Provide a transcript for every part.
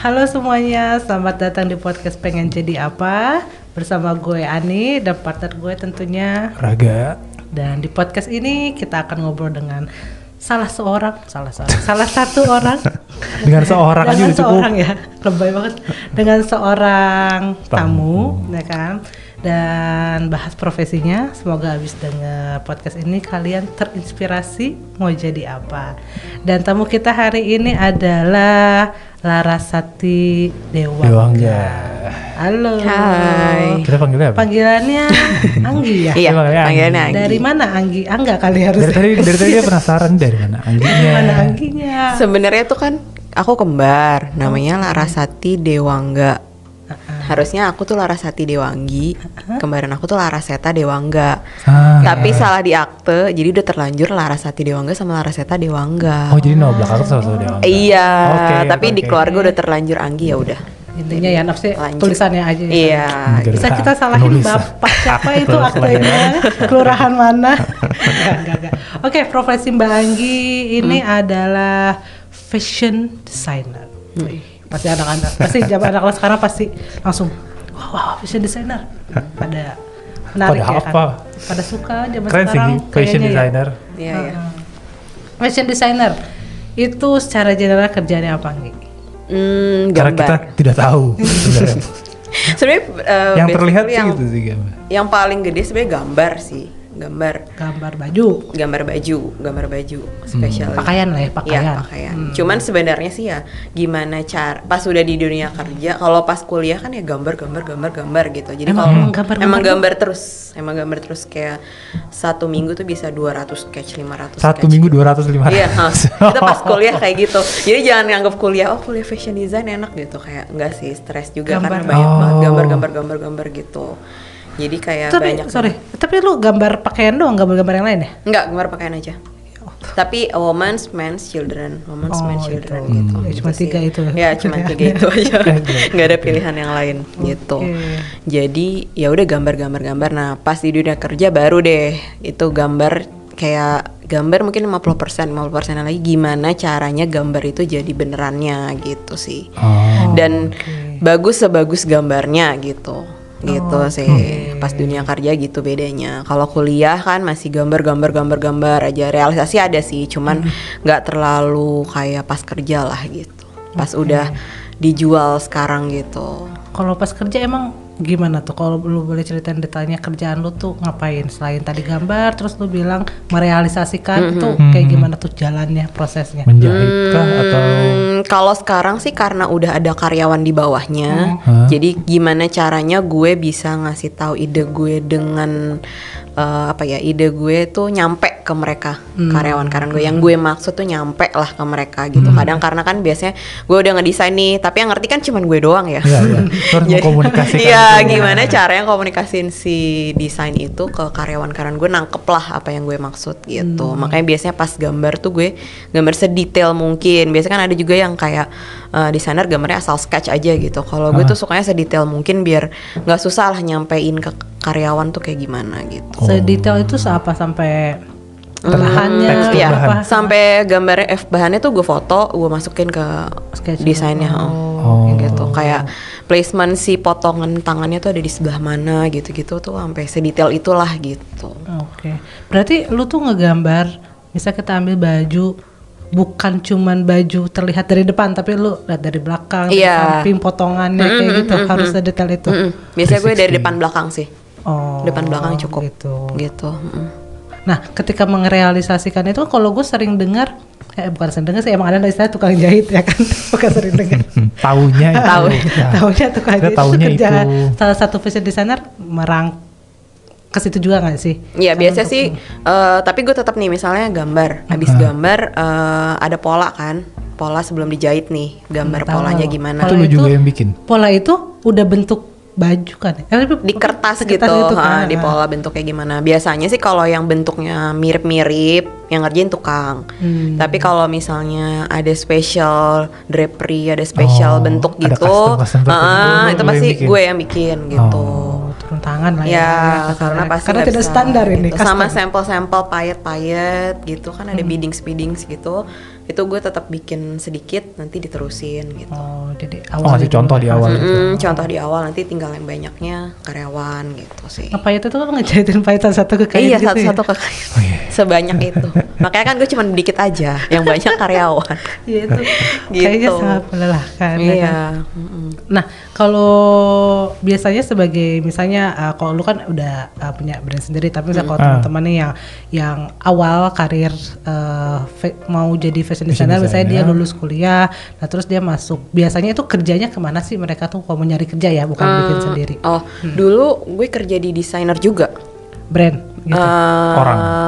Halo semuanya, selamat datang di podcast Pengen Jadi Apa. Bersama gue Ani dan partner gue tentunya Raga. Dan di podcast ini kita akan ngobrol dengan salah satu orang Dengan seorang aja udah cukup. Seorang ya, lebay banget. Dengan seorang tamu, ya kan. Dan bahas profesinya. Semoga habis dengar podcast ini kalian terinspirasi mau jadi apa. Dan tamu kita hari ini adalah Larasati Dewangga. Halo. Hai. Kita panggilnya apa? Panggilannya Anggi ya? Iya, panggilannya Anggi. Dari mana Anggi? Angga kali harus. Dari tadi dia penasaran dari mana Angginya. Mana Angginya? Sebenarnya tuh kan aku kembar, namanya Larasati Dewangga. Harusnya aku tuh Larasati Dewanggi, kembaran aku tuh Laraseta Dewangga. Tapi salah di akte, jadi udah terlanjur Larasati Dewangga sama Laraseta Dewangga. Oh, jadi nama belakang sama Dewangga. Iya, Oke. tapi di keluarga udah terlanjur Anggi, ya udah. Intinya ya nafsi Lanjut. tulisannya aja. Iya. Bisa kita salahin Penulis. bapak siapa itu aktenya, kelurahan mana? Enggak. Oke, profesi Mbak Anggi ini adalah fashion designer. Wih, pasti anak-anak, pasti zaman anak-anak sekarang pasti langsung wow, fashion designer. Pada menarik Pada ya apa? kan? Pada suka zaman Keren sekarang sih, fashion kayaknya designer. Iya, iya. Fashion designer itu secara general kerjanya apa Anggi? Karena kita Gambar. tidak tahu sebenarnya. Sebenarnya Yang basically terlihat sih yang, gitu sih gambar. yang paling gede sebenarnya gambar sih, gambar Gambar baju, baju spesial. pakaian lah ya, pakaian. Iya, pakaian. Cuman sebenarnya sih ya gimana cara pas udah di dunia kerja, kalau pas kuliah kan ya gambar gitu. Jadi Emang kalau gambar emang gambar terus kayak satu minggu tuh bisa 200 sketch, 500 Satu sketch. minggu 200-500. Iya, itu pas kuliah kayak gitu. Jadi jangan nganggap kuliah fashion design enak gitu, kayak enggak sih, stres juga Gambar. karena banyak banget gambar gitu. Jadi kayak banyak. Tapi lu gambar pakaian doang, gambar-gambar yang lain ya? Enggak, gambar pakaian aja. Tapi women's, men's, children gitu. Ya, cuma Gitu 3 sih. itu. Ya, cuma 3 itu aja. Nggak ada pilihan yang lain gitu. Jadi ya udah gambar. Nah, pas di dunia kerja baru deh itu gambar mungkin 50% lagi gimana caranya gambar itu jadi benerannya gitu sih. Dan bagus sebagus gambarnya gitu sih. Pas dunia kerja gitu bedanya. Kalau kuliah kan masih gambar aja, realisasi ada sih, cuman nggak terlalu kayak pas kerja lah gitu. Pas udah dijual sekarang gitu. Kalau pas kerja emang gimana tuh? Kalau lu boleh ceritain detailnya kerjaan lu tuh ngapain? Selain tadi gambar, terus lu bilang merealisasikan tuh kayak gimana tuh jalannya, prosesnya? Menjahit kah atau Kalau sekarang sih karena udah ada karyawan di bawahnya, jadi gimana caranya gue bisa ngasih tahu ide gue dengan ide gue tuh nyampe ke mereka, karyawan gue yang gue maksud tuh nyampe lah ke mereka gitu. Kadang karena kan biasanya gue udah ngedesain nih, tapi yang ngerti kan cuman gue doang ya. Iya. Harus mengkomunikasikan. Iya, gimana caranya komunikasiin si desain itu ke karyawan gue nangkep lah apa yang gue maksud gitu. Makanya biasanya pas gambar tuh gue gambar sedetail mungkin. Biasanya kan ada juga yang kayak desainer gambarnya asal sketch aja gitu. Kalau gue tuh sukanya sedetail mungkin biar nggak susah lah nyampein ke karyawan tuh kayak gimana gitu. Sedetail itu apa sampai bahannya? Iya, apa? sampai gambarnya bahannya tuh gue foto, gue masukin ke Sketch. desainnya. Gitu. Kayak placement si potongan tangannya tuh ada di sebelah mana gitu-gitu tuh sampai sedetail itulah gitu. Oke. Berarti lu tuh ngegambar, misal kita ambil baju, bukan cuman baju terlihat dari depan, tapi lu lihat dari belakang, dari samping, potongannya kayak gitu, harus sedetail itu. Biasanya gue dari depan belakang sih. Depan belakang cukup. Gitu. Nah, ketika merealisasikan itu, kalau gue sering dengar, bukan sering dengar sih, emang ada istilah tukang jahit ya kan, bukan sering dengar. Taunya Tukang jahit itu kerja salah satu fashion designer ke situ juga nggak sih? Iya, biasa sih. Tapi gue tetap nih, misalnya gambar, habis gambar ada pola kan, pola sebelum dijahit nih, gambar polanya gimana. Itu lu juga yang bikin? Pola itu udah bentuk baju kan? Di kertas gitu, kan? di pola bentuknya gimana. Biasanya sih kalau yang bentuknya mirip-mirip, yang ngerjain tukang. Tapi kalau misalnya ada special drapery, ada special bentuk ada gitu, itu pasti gue yang bikin gitu. Turun tangan lah ya. Karena pasti karena tidak bisa, standar ini. Gitu. Sama sampel-sampel payet-payet gitu kan, ada beadings gitu. itu gue tetap bikin sedikit nanti diterusin gitu. Oh, jadi ngasih contoh di awal. Contoh di awal, nanti tinggal yang banyaknya karyawan gitu sih. Pahit itu kan ngejahitin pahit satu ke kain Iya, gitu satu-satu ya? ke kain. Sebanyak itu. Makanya kan gue cuma dikit aja, yang banyak karyawan. Iya itu Gitu. kayaknya sangat melelahkan. ya Iya. kan? Nah, kalau biasanya sebagai misalnya kalau lu kan udah punya brand sendiri, tapi misalnya kalau teman-teman nih yang awal karir mau jadi fashion designer, misalnya dia lulus kuliah, nah terus dia masuk, biasanya itu kerjanya kemana sih mereka tuh kalau mau nyari kerja ya, bukan bikin sendiri? Oh, dulu gue kerja di desainer juga. Brand gitu.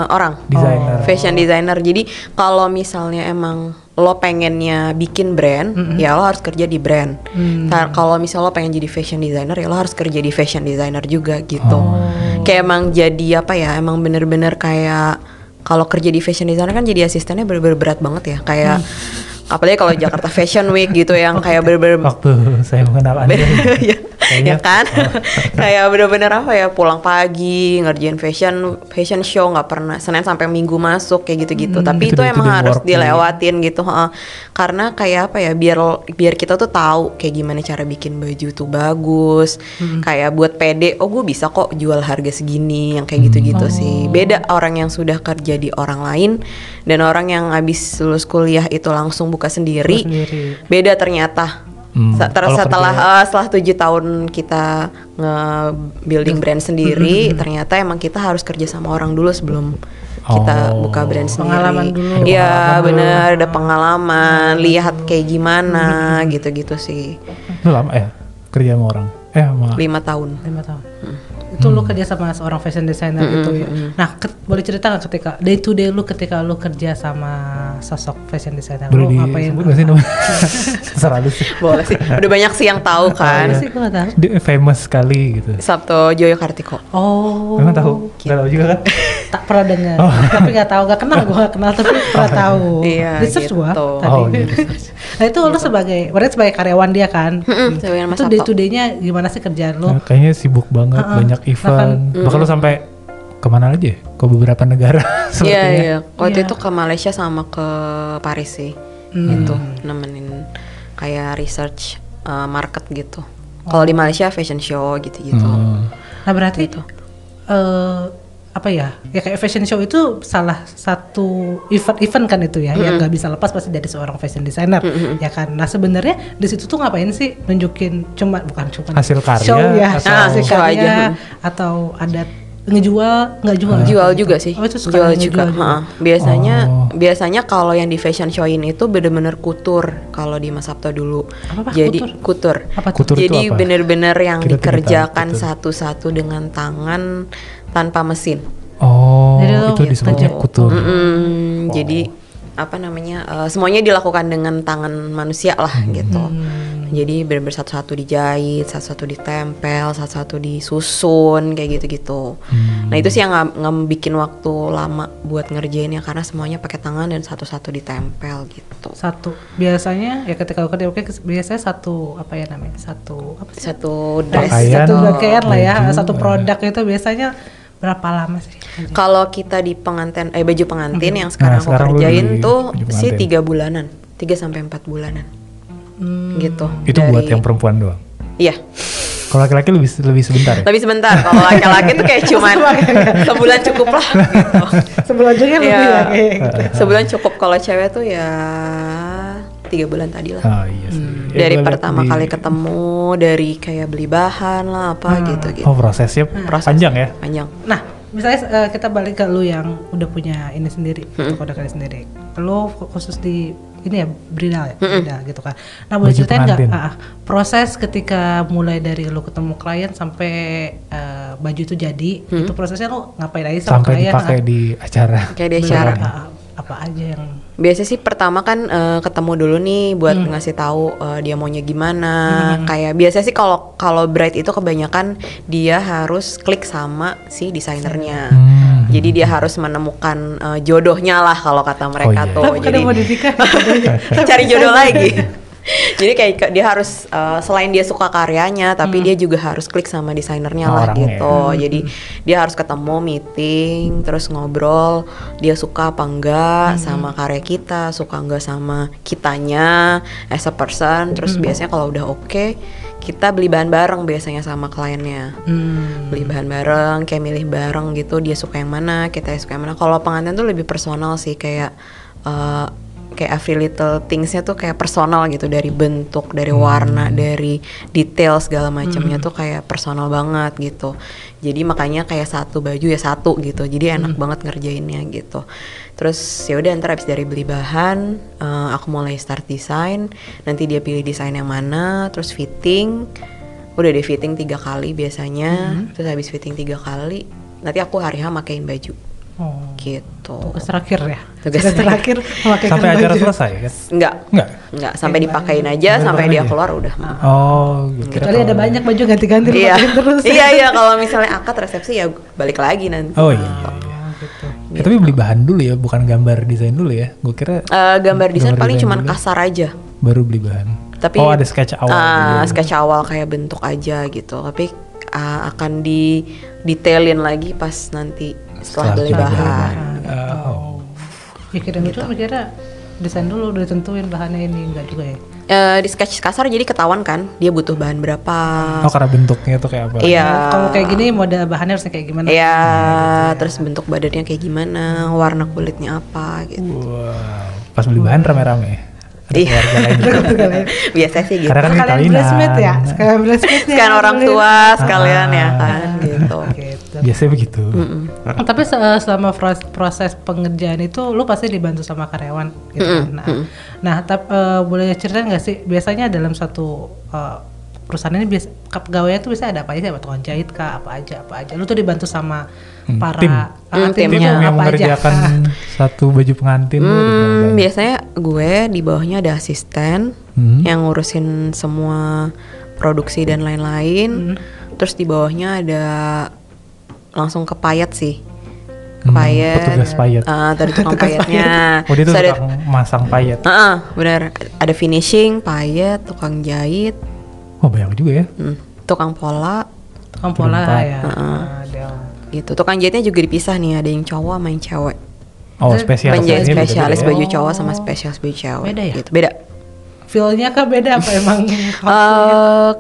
Orang. Desainer. Fashion designer. Jadi kalau misalnya emang lo pengennya bikin brand, ya lo harus kerja di brand. Kalau misalnya lo pengen jadi fashion designer, ya lo harus kerja di fashion designer juga gitu. Kayak emang jadi apa ya? Emang bener-bener kayak kalau kerja di fashion designer kan jadi asistennya bener-bener berat banget ya. Kayak apalagi kalau Jakarta Fashion Week gitu yang kayak bener-bener Waktu saya mengenal Anda. ya kan kayak bener-bener apa ya, pulang pagi ngerjain fashion show, nggak pernah Senin sampai Minggu masuk kayak gitu-gitu. Tapi itu emang harus dilewatin gitu, karena kayak apa ya, biar kita tuh tahu kayak gimana cara bikin baju tuh bagus, kayak buat pede, oh gue bisa kok jual harga segini, yang kayak gitu-gitu sih. Beda orang yang sudah kerja di orang lain dan orang yang habis lulus kuliah itu langsung buka sendiri. Beda ternyata. Setelah 7 tahun kita nge-building brand sendiri, ternyata emang kita harus kerja sama orang dulu sebelum kita buka brand sendiri. Pengalaman dulu. Iya bener, ada pengalaman, lihat kayak gimana gitu-gitu sih. Itu lama ya kerja sama orang? 5 tahun. 5 tahun. Itu lu kerja sama seorang fashion designer itu ya. Nah, boleh cerita nggak ketika day to day lu ketika lu kerja sama sosok fashion designer? Boleh lu ngapain? disebut nggak sih namanya? Terserah lu sih. Boleh sih. Udah banyak sih yang tahu kan. Sih gua tahu. Dia famous sekali gitu. Sabto Joyo Kartiko. Oh. Memang tahu? Nggak tahu juga kan? Tak pernah dengar, tapi nggak tahu, nggak kenal, gue nggak kenal, tapi pernah tahu. Iya, Research gitu. gua tadi. Nah itu lu sebagai karyawan dia kan? Sebagai Mas Itu day Sabto. to day-nya gimana sih kerjaan lu? Nah, kayaknya sibuk banget, banyak event. Bahkan lu sampai kemana aja? Ke beberapa negara. Iya. Waktu itu ke Malaysia sama ke Paris sih. Gitu, nemenin kayak research market gitu. Kalau di Malaysia fashion show gitu-gitu. Nah berarti itu apa ya kayak fashion show itu salah satu event kan itu ya, yang nggak bisa lepas pasti dari seorang fashion designer, ya kan. Nah sebenarnya di situ tuh ngapain sih, nunjukin bukan cuma hasil karya show ya, atau hasil show karya aja. Atau ada nggak Jual juga sih. Oh, itu suka jual juga. Biasanya kalau yang di fashion show ini itu bener-bener kutur. Kalau di Mas Sabto dulu. Apa, jadi kutur. Apa tuh? Kutur itu Jadi apa? bener-bener yang Kita tidak dikerjakan tahu kutur. satu-satu dengan tangan tanpa mesin. Oh, Jadi itu gitu. disebutnya kutur. Jadi apa namanya, semuanya dilakukan dengan tangan manusia lah gitu. Jadi bener-bener satu-satu dijahit, satu-satu ditempel, satu-satu disusun kayak gitu-gitu. Nah itu sih yang bikin waktu lama buat ngerjainnya, karena semuanya pakai tangan dan satu-satu ditempel gitu. Satu biasanya ya ketika lu kerja biasanya satu apa ya namanya, satu apa sih? Satu dress. Pakaian, Satu pakaian lah ya, baju, satu produk itu biasanya berapa lama sih? Kalau kita di pengantin, baju pengantin yang sekarang aku sekarang lu kerjain di tuh baju sih pengantin. 3 bulanan, 3 sampai 4 bulanan. Gitu. Itu buat yang perempuan doang. Iya. Kalau laki-laki lebih sebentar ya? Lebih sebentar. Kalau laki-laki tuh kayak cuman sebulan cukup lah gitu. Sebulan juga lebih Iya. ya kayak gitu. Sebulan cukup. Kalau cewek tuh ya 3 bulan tadi lah. Oh iya sih. Ya, Dari gua liat pertama di- kali ketemu, dari kayak beli bahan lah apa gitu-gitu. Oh prosesnya panjang ya? Panjang. Nah, misalnya kita balik ke lu yang udah punya ini sendiri, produk kalian sendiri. Lu khusus di ini ya bridal ya, bridal gitu kan. Nah, boleh Baju ceritain nggak pengantin. proses ketika mulai dari lu ketemu klien sampai baju itu jadi, itu prosesnya lu ngapain aja sama Sampai klien? dipakai di acara. Kayak di acara. Apa aja yang Biasanya sih pertama kan ketemu dulu nih buat ngasih tahu dia maunya gimana. Kayak biasanya sih kalau bride itu kebanyakan dia harus klik sama si desainernya. Jadi dia harus menemukan jodohnya lah kalau kata mereka iya. tuh. Lah, bukan Jadi mau dinikah. cari jodoh lagi. Jadi kayak dia harus selain dia suka karyanya, tapi dia juga harus klik sama desainernya lah gitu. Jadi dia harus ketemu, meeting, terus ngobrol. Dia suka apa enggak sama karya kita, suka enggak sama kitanya as a person. Terus biasanya kalau udah oke, kita beli bahan bareng biasanya sama kliennya. Beli bahan bareng, kayak milih bareng gitu. Dia suka yang mana, kita suka yang mana. Kalau pengantin tuh lebih personal sih, kayak every little thingsnya tuh kayak personal gitu, dari bentuk, dari warna, dari detail segala macamnya tuh kayak personal banget gitu. Jadi makanya kayak satu baju ya satu gitu, jadi enak banget ngerjainnya gitu. Terus ya udah ntar abis dari beli bahan, aku mulai start desain. Nanti dia pilih desain yang mana, terus fitting. Udah deh fitting 3 kali biasanya. Terus habis fitting 3 kali, nanti aku hari-hari makein baju. Gitu. Tugas terakhir ya. Tugas terakhir memakaikan sampai baju. acara selesai kan? Enggak, sampai dipakein aja, sampai dia keluar udah. Gitu. Kecuali ada banyak baju ganti-ganti dipakein terus. Iya, kalau misalnya akad resepsi ya balik lagi nanti. Gitu. Tapi beli bahan dulu ya, bukan gambar desain dulu ya. Gue kira gambar desain paling cuman kasar aja. Baru beli bahan. Tapi ada sketch awal. Sketch awal kayak bentuk aja gitu. Tapi akan detailin lagi pas nanti setelah beli bahan. Ya kira-kira desain dulu udah ditentuin bahannya ini, enggak juga ya? Di sketch kasar jadi ketahuan kan dia butuh bahan berapa. Karena bentuknya tuh kayak apa? Iya. Kalau kayak gini model bahannya harusnya kayak gimana? Iya, terus bentuk badannya kayak gimana, warna kulitnya apa gitu. Wow. Pas beli bahan rame-rame. Iya. Biasa sih gitu. Karena kan sekalian bridesmaid ya, sekalian bridesmaid ya. Sekalian orang tua, sekalian ya kan gitu. Biasanya begitu. Tapi selama proses pengerjaan itu lu pasti dibantu sama karyawan gitu kan. Nah, boleh cerita nggak sih biasanya dalam satu perusahaan ini pegawainya tuh biasanya ada apa aja, tukang jahit kah, apa aja. Lu tuh dibantu sama para timnya yang apa aja. mengerjakan satu baju pengantin. Biasanya gue di bawahnya ada asisten yang ngurusin semua produksi dan lain-lain. Terus di bawahnya ada langsung ke payet sih. Petugas payet. Dari tukang payetnya. Dia tuh tukang masang payet. Benar. Ada finishing, payet, tukang jahit. Banyak juga ya. Tukang pola ya. Gitu. Tukang jahitnya juga dipisah nih, ada yang cowok sama yang cewek. Spesialis baju cowok sama spesialis baju cewek. Beda ya? Gitu. Beda. Feel-nya kah beda apa emang?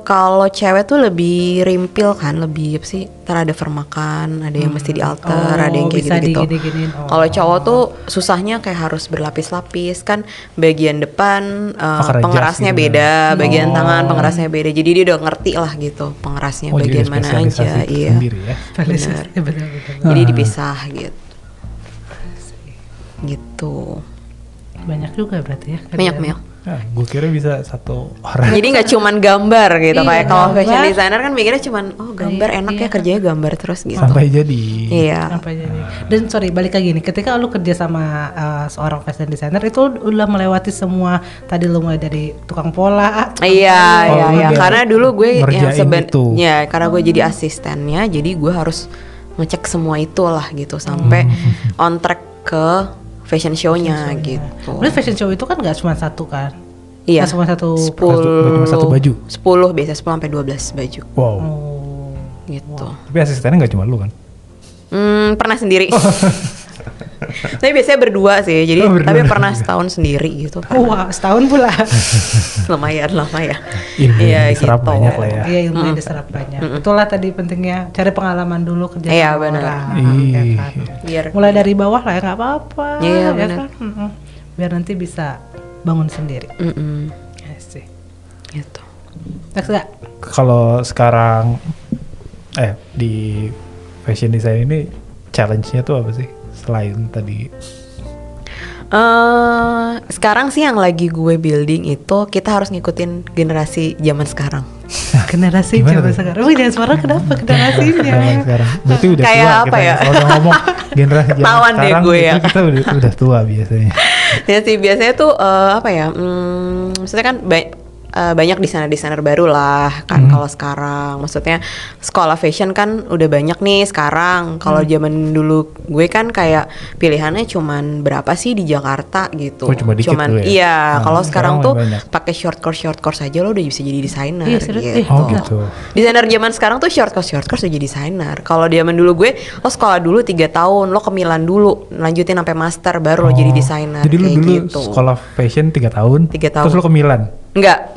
Kalau cewek tuh lebih rimpil kan, lebih apa sih? Ntar ada permakan, ada yang mesti dialter, ada yang kayak gitu-gitu. Kalau cowok tuh susahnya kayak harus berlapis-lapis kan, bagian depan pengerasnya gitu beda, bagian tangan pengerasnya beda. Jadi dia udah ngerti lah gitu pengerasnya bagian mana aja. Iya. Ya? Benar. Jadi dipisah gitu. Gitu. Banyak juga berarti ya? Banyak. Gue kira bisa satu orang. Jadi nggak cuman gambar gitu, kayak kalau fashion designer kan mikirnya cuman gambar enak ya, kerjanya gambar terus gitu. Sampai jadi. Iya. Sampai jadi. Dan sorry balik lagi nih, ketika lu kerja sama seorang fashion designer itu udah melewati semua tadi lu mulai dari tukang pola. Iya. Karena dulu gue yang sebenarnya karena gue jadi asistennya, jadi gue harus ngecek semua itu lah gitu sampai on track ke fashion show-nya gitu. Berarti fashion show itu kan nggak cuma satu kan? Iya. Nggak cuma satu. 10 baju. 10 biasa 10 sampai 12 baju. Wow. Gitu. Tapi asistennya nggak cuma lu kan? Pernah sendiri. Tapi biasanya berdua sih. Jadi tapi pernah setahun sendiri gitu. Wah, setahun pula. lumayan. Ilmu yang diserap banyak lah ya. Iya, ilmu yang diserap banyak. Itulah tadi pentingnya cari pengalaman dulu kerja sama orang. Ya kan? Biar mulai dari bawah lah ya, nggak apa-apa. Iya, ya kan? Biar nanti bisa bangun sendiri. Ya sih. Gitu. Next gak? Kalau sekarang di fashion design ini challenge-nya tuh apa sih? Selain tadi sekarang sih yang lagi gue building itu kita harus ngikutin generasi zaman sekarang. Generasi zaman sekarang. Jangan suara kenapa generasinya? Sekarang. Berarti udah kayak tua apa kita ya? Kalau ngomong generasi zaman Tawan deh sekarang gue itu ya. kita udah tua biasanya. Ya sih biasanya tuh apa ya? Maksudnya kan banyak desainer-desainer baru lah kan kalau sekarang. Maksudnya sekolah fashion kan udah banyak nih sekarang. Kalau zaman dulu gue kan kayak pilihannya cuman berapa sih di Jakarta gitu. Oh, cuma dikit dulu ya? Iya, kalau sekarang tuh banyak. pakai short course aja lo udah bisa jadi desainer gitu. Oh gitu. Desainer zaman sekarang tuh short course udah jadi desainer. Kalau zaman dulu gue, lo sekolah dulu 3 tahun, lo ke Milan dulu, lanjutin sampai master baru lo jadi desainer. Jadi lo dulu gitu. sekolah fashion 3 tahun, 3 tahun. terus lo ke Milan? Enggak.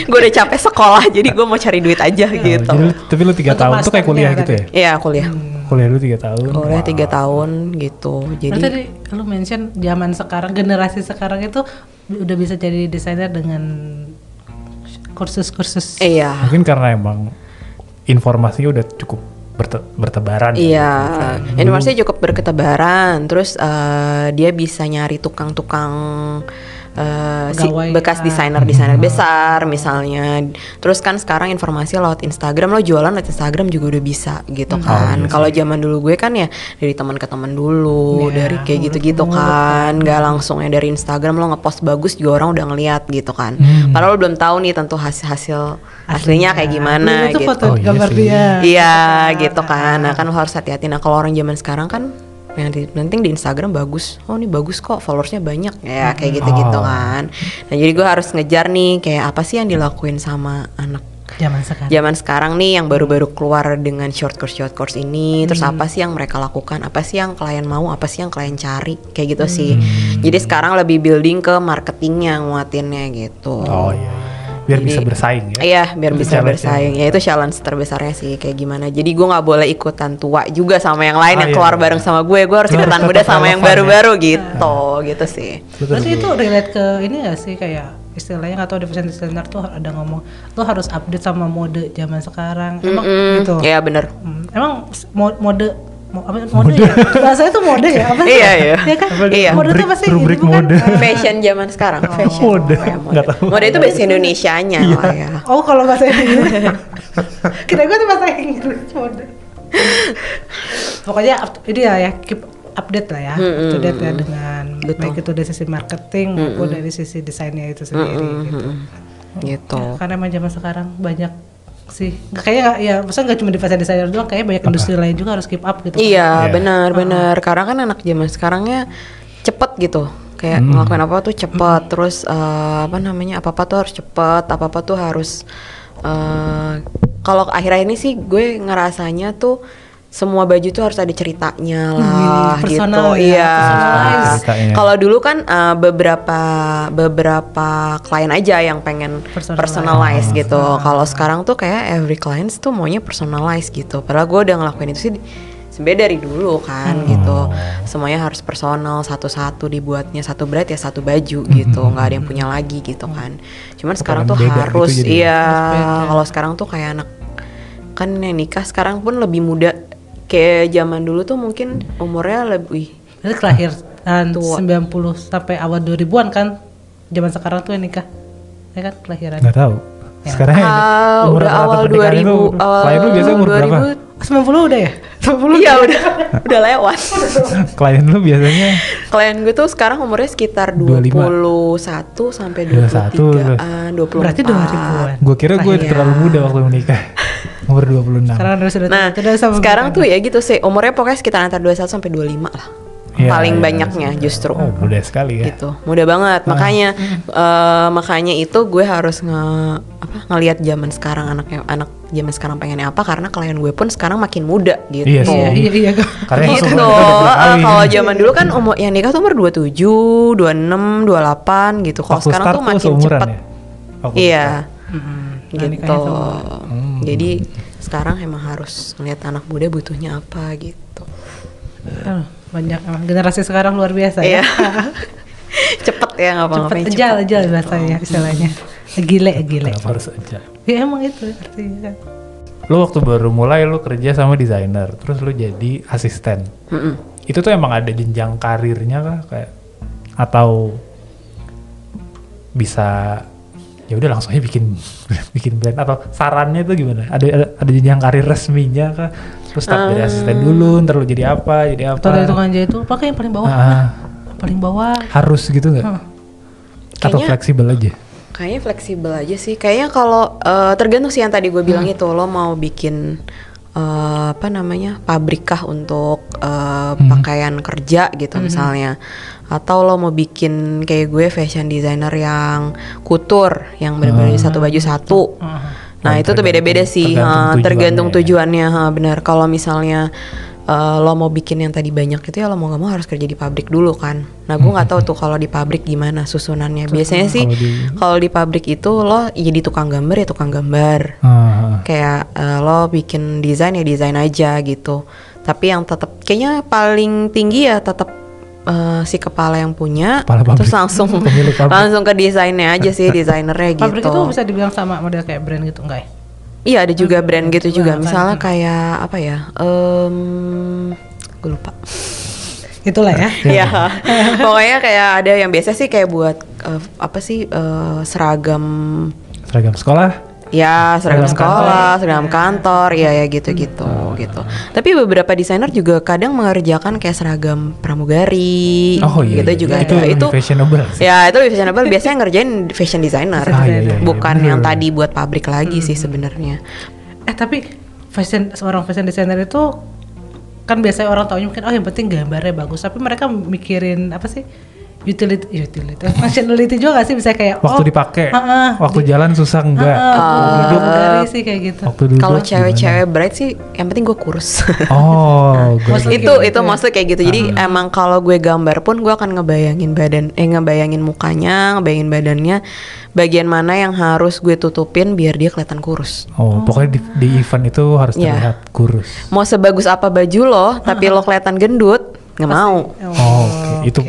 Gue udah capek sekolah, jadi gue mau cari duit aja gitu. Jadi, tapi lo 3 tahun tuh kayak kuliah gitu ya? Iya, kuliah. Kuliah lu 3 tahun. Kuliah 3 tahun gitu. Jadi tadi lu mention zaman sekarang, generasi sekarang itu udah bisa jadi desainer dengan kursus-kursus. Iya. Mungkin karena emang informasinya udah cukup bertebaran. Iya, informasinya cukup berketebaran. Terus dia bisa nyari tukang-tukang bekas desainer besar misalnya. Terus kan sekarang informasi lewat Instagram, lo jualan lewat Instagram juga udah bisa gitu kan. Kalau zaman dulu gue kan ya dari teman ke teman dulu, dari kayak gitu-gitu kan, nggak langsung ya dari Instagram lo ngepost bagus juga orang udah ngeliat gitu kan. Padahal lo belum tahu nih tentu hasil aslinya kayak gimana itu gitu. foto gambar dia. Iya gitu kan. Nah kan lo harus hati-hati. Nah kalau orang zaman sekarang kan yang penting di Instagram bagus, oh ini bagus kok, followersnya banyak ya kayak gitu-gitu kan. Nah jadi gue harus ngejar nih kayak apa sih yang dilakuin sama anak zaman sekarang nih yang baru-baru keluar dengan short course ini. Terus apa sih yang mereka lakukan, apa sih yang klien mau, apa sih yang klien cari, kayak gitu sih. Jadi sekarang lebih building ke marketingnya, nguatinnya gitu. Oh iya. Biar bisa bersaing ya. Iya, biar bisa bersaing. Ya itu challenge terbesarnya sih kayak gimana. Jadi gue nggak boleh ikutan tua juga sama yang lain yang keluar bareng sama gue. Gue harus ikutan muda sama yang baru-baru gitu sih. Berarti itu relate ke ini nggak sih, kayak istilahnya nggak tahu di fashion designer tuh ada ngomong lo harus update sama mode zaman sekarang. Emang gitu? Iya bener. Emang mode ya? Bahasanya tuh mode ya? Apa sih? Iya. Ya kan? Iya. Mode itu pasti rubrik mode. Fashion zaman sekarang. Fashion. Nggak tahu. Mode itu bahasa Indonesianya lah ya. Oh kalau bahasa Inggris. Kira gue tuh bahasa Inggris mode. Pokoknya ini ya keep update lah ya, update ya dengan baik itu dari sisi marketing maupun dari sisi desainnya itu sendiri gitu. Ya, karena emang zaman sekarang banyak sih, kayaknya ya maksudnya nggak cuma di fashion designer doang, kayak banyak industri lain juga harus keep up gitu. Iya benar. Karena kan anak zaman sekarangnya cepet gitu, kayak ngelakuin apa tuh cepet. Terus apa tuh harus cepet, apa tuh harus kalau akhir-akhir ini sih gue ngerasanya tuh semua baju tuh harus ada ceritanya lah personal, gitu. Ya, iya. Kalau dulu kan beberapa klien aja yang pengen personalize gitu. Kalau sekarang tuh kayak every clients tuh maunya personalize gitu. Padahal gue udah ngelakuin itu sih sebenarnya dari dulu kan gitu. Semuanya harus personal, satu-satu dibuatnya, satu brand ya satu baju gitu. Nggak ada yang punya lagi gitu kan. Cuman sekarang tuh harus gitu kalau sekarang tuh kayak anak kan yang nikah sekarang pun lebih muda. Kayak zaman dulu tuh mungkin umurnya lebih. Itu kelahiran 90 sampai awal 2000-an kan. Zaman sekarang tuh yang nikah. Ya kan kelahiran. Nggak tahu. Ya. Sekarang udah awal 2000. Klien lu biasanya umur berapa? 90 udah ya? 90 iya udah lewat. Klien lu biasanya? Klien gue tuh sekarang umurnya sekitar 21 sampai 23-an, 24. Berarti 2000-an. Gue kira gue terlalu muda waktu menikah. Umur 26. Sekarang tuh ya gitu sih, umurnya pokoknya sekitar antara 21 sampai 25 lah. Paling banyaknya justru. Oh, muda sekali ya. Gitu. Muda banget. Makanya itu gue harus ngelihat zaman sekarang anak zaman sekarang pengennya apa, karena klien gue pun sekarang makin muda gitu. Iya. Karena gitu. Kalau zaman dulu kan umur yang nikah tuh umur 27, 26, 28 gitu. Kalau sekarang tuh makin cepat. Ya? Iya. Gitu. Jadi sekarang emang harus ngeliat anak muda butuhnya apa gitu. Banyak generasi sekarang luar biasa ya. Cepet ya ngapa-ngapain. Cepet aja bahasanya istilahnya. Gile. Kenapa harus aja? Ya emang itu artinya kan. Lu waktu baru mulai lu kerja sama desainer, terus lu jadi asisten. Itu tuh emang ada jenjang karirnya kah kayak, atau bisa ya udah langsung aja bikin brand, atau sarannya itu gimana? Ada jenjang karir resminya kah? Terus start dari asisten dulu, ntar lu jadi apa? Atau dari tukang jahit itu pakai yang paling bawah. Paling bawah. Harus gitu nggak? Atau fleksibel aja? Kayaknya fleksibel aja sih. Kayaknya kalau tergantung sih yang tadi gue bilang itu, lo mau bikin pabrik kah untuk pakaian kerja gitu misalnya, atau lo mau bikin kayak gue fashion designer yang kutur, yang benar-benar satu baju satu. Nah itu tuh beda-beda sih, tergantung tujuannya. Benar. Kalau misalnya lo mau bikin yang tadi banyak itu ya lo mau gak mau harus kerja di pabrik dulu kan. Nah gue nggak tahu tuh kalau di pabrik gimana susunannya. Biasanya sih kalau di pabrik itu lo jadi tukang gambar ya tukang gambar. Kayak lo bikin desain ya desain aja gitu. Tapi yang tetap kayaknya paling tinggi ya tetap si kepala yang punya, terus langsung ke desainnya aja sih, desainernya gitu. Pabrik itu bisa dibilang sama model kayak brand gitu enggak ya? Iya ada juga brand gitu juga. Misalnya kayak apa ya? Gue lupa. Itulah ya. Iya. Pokoknya kayak ada yang biasa sih kayak buat seragam sekolah. Ya seragam sekolah, seragam kantor, ya gitu-gitu gitu. Tapi beberapa desainer juga kadang mengerjakan kayak seragam pramugari, gitu juga. Itu fashionable. Ya itu lebih fashionable. Biasanya ngerjain fashion designer, bukan yang tadi buat pabrik lagi sih sebenarnya. Tapi seorang fashion designer itu kan biasanya orang taunya mungkin yang penting gambarnya bagus, tapi mereka mikirin apa sih? Utility, functionality juga gak sih, bisa kayak waktu dipakai, waktu jalan susah enggak, duduk dari sih kayak gitu. Kalau cewek-cewek bright sih, yang penting gue kurus. Itu maksudnya kayak gitu. Jadi emang kalau gue gambar pun gue akan ngebayangin mukanya, ngebayangin badannya, bagian mana yang harus gue tutupin biar dia kelihatan kurus. Pokoknya di event itu harus terlihat kurus. Mau sebagus apa baju lo, tapi lo kelihatan gendut, nggak mau. Itu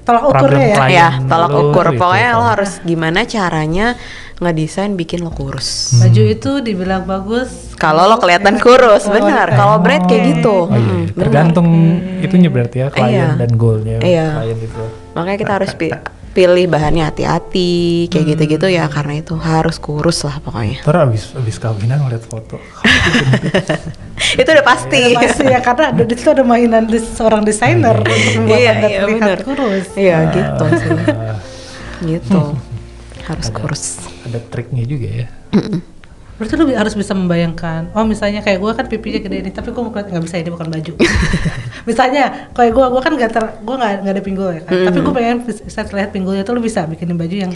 tolak ukurnya ya, tolak ukur. Pokoknya lo harus gimana caranya ngedesain bikin lo kurus. Baju itu dibilang bagus kalau lo kelihatan kurus, benar. Kalau bright kayak gitu. Tergantung itunya berarti ya, klien dan goalnya klien itu. Makanya kita harus pilih bahannya hati-hati kayak gitu-gitu ya, karena itu harus kurus lah pokoknya. Terus abis kawinan ngeliat foto. Itu udah pasti. Ya karena itu ada mainan seorang desainer untuk membuat Anda terlihat kurus. Iya gitu sih. Gitu. Harus kurus. Ada triknya juga ya. Berarti lu harus bisa membayangkan, misalnya kayak gue kan pipinya gede nih, tapi gue mau nggak bisa, ini bukan baju. Misalnya kayak gue kan gue nggak ada pinggul ya kan, tapi gue pengen bisa terlihat pinggulnya tuh, lu bisa bikinin baju yang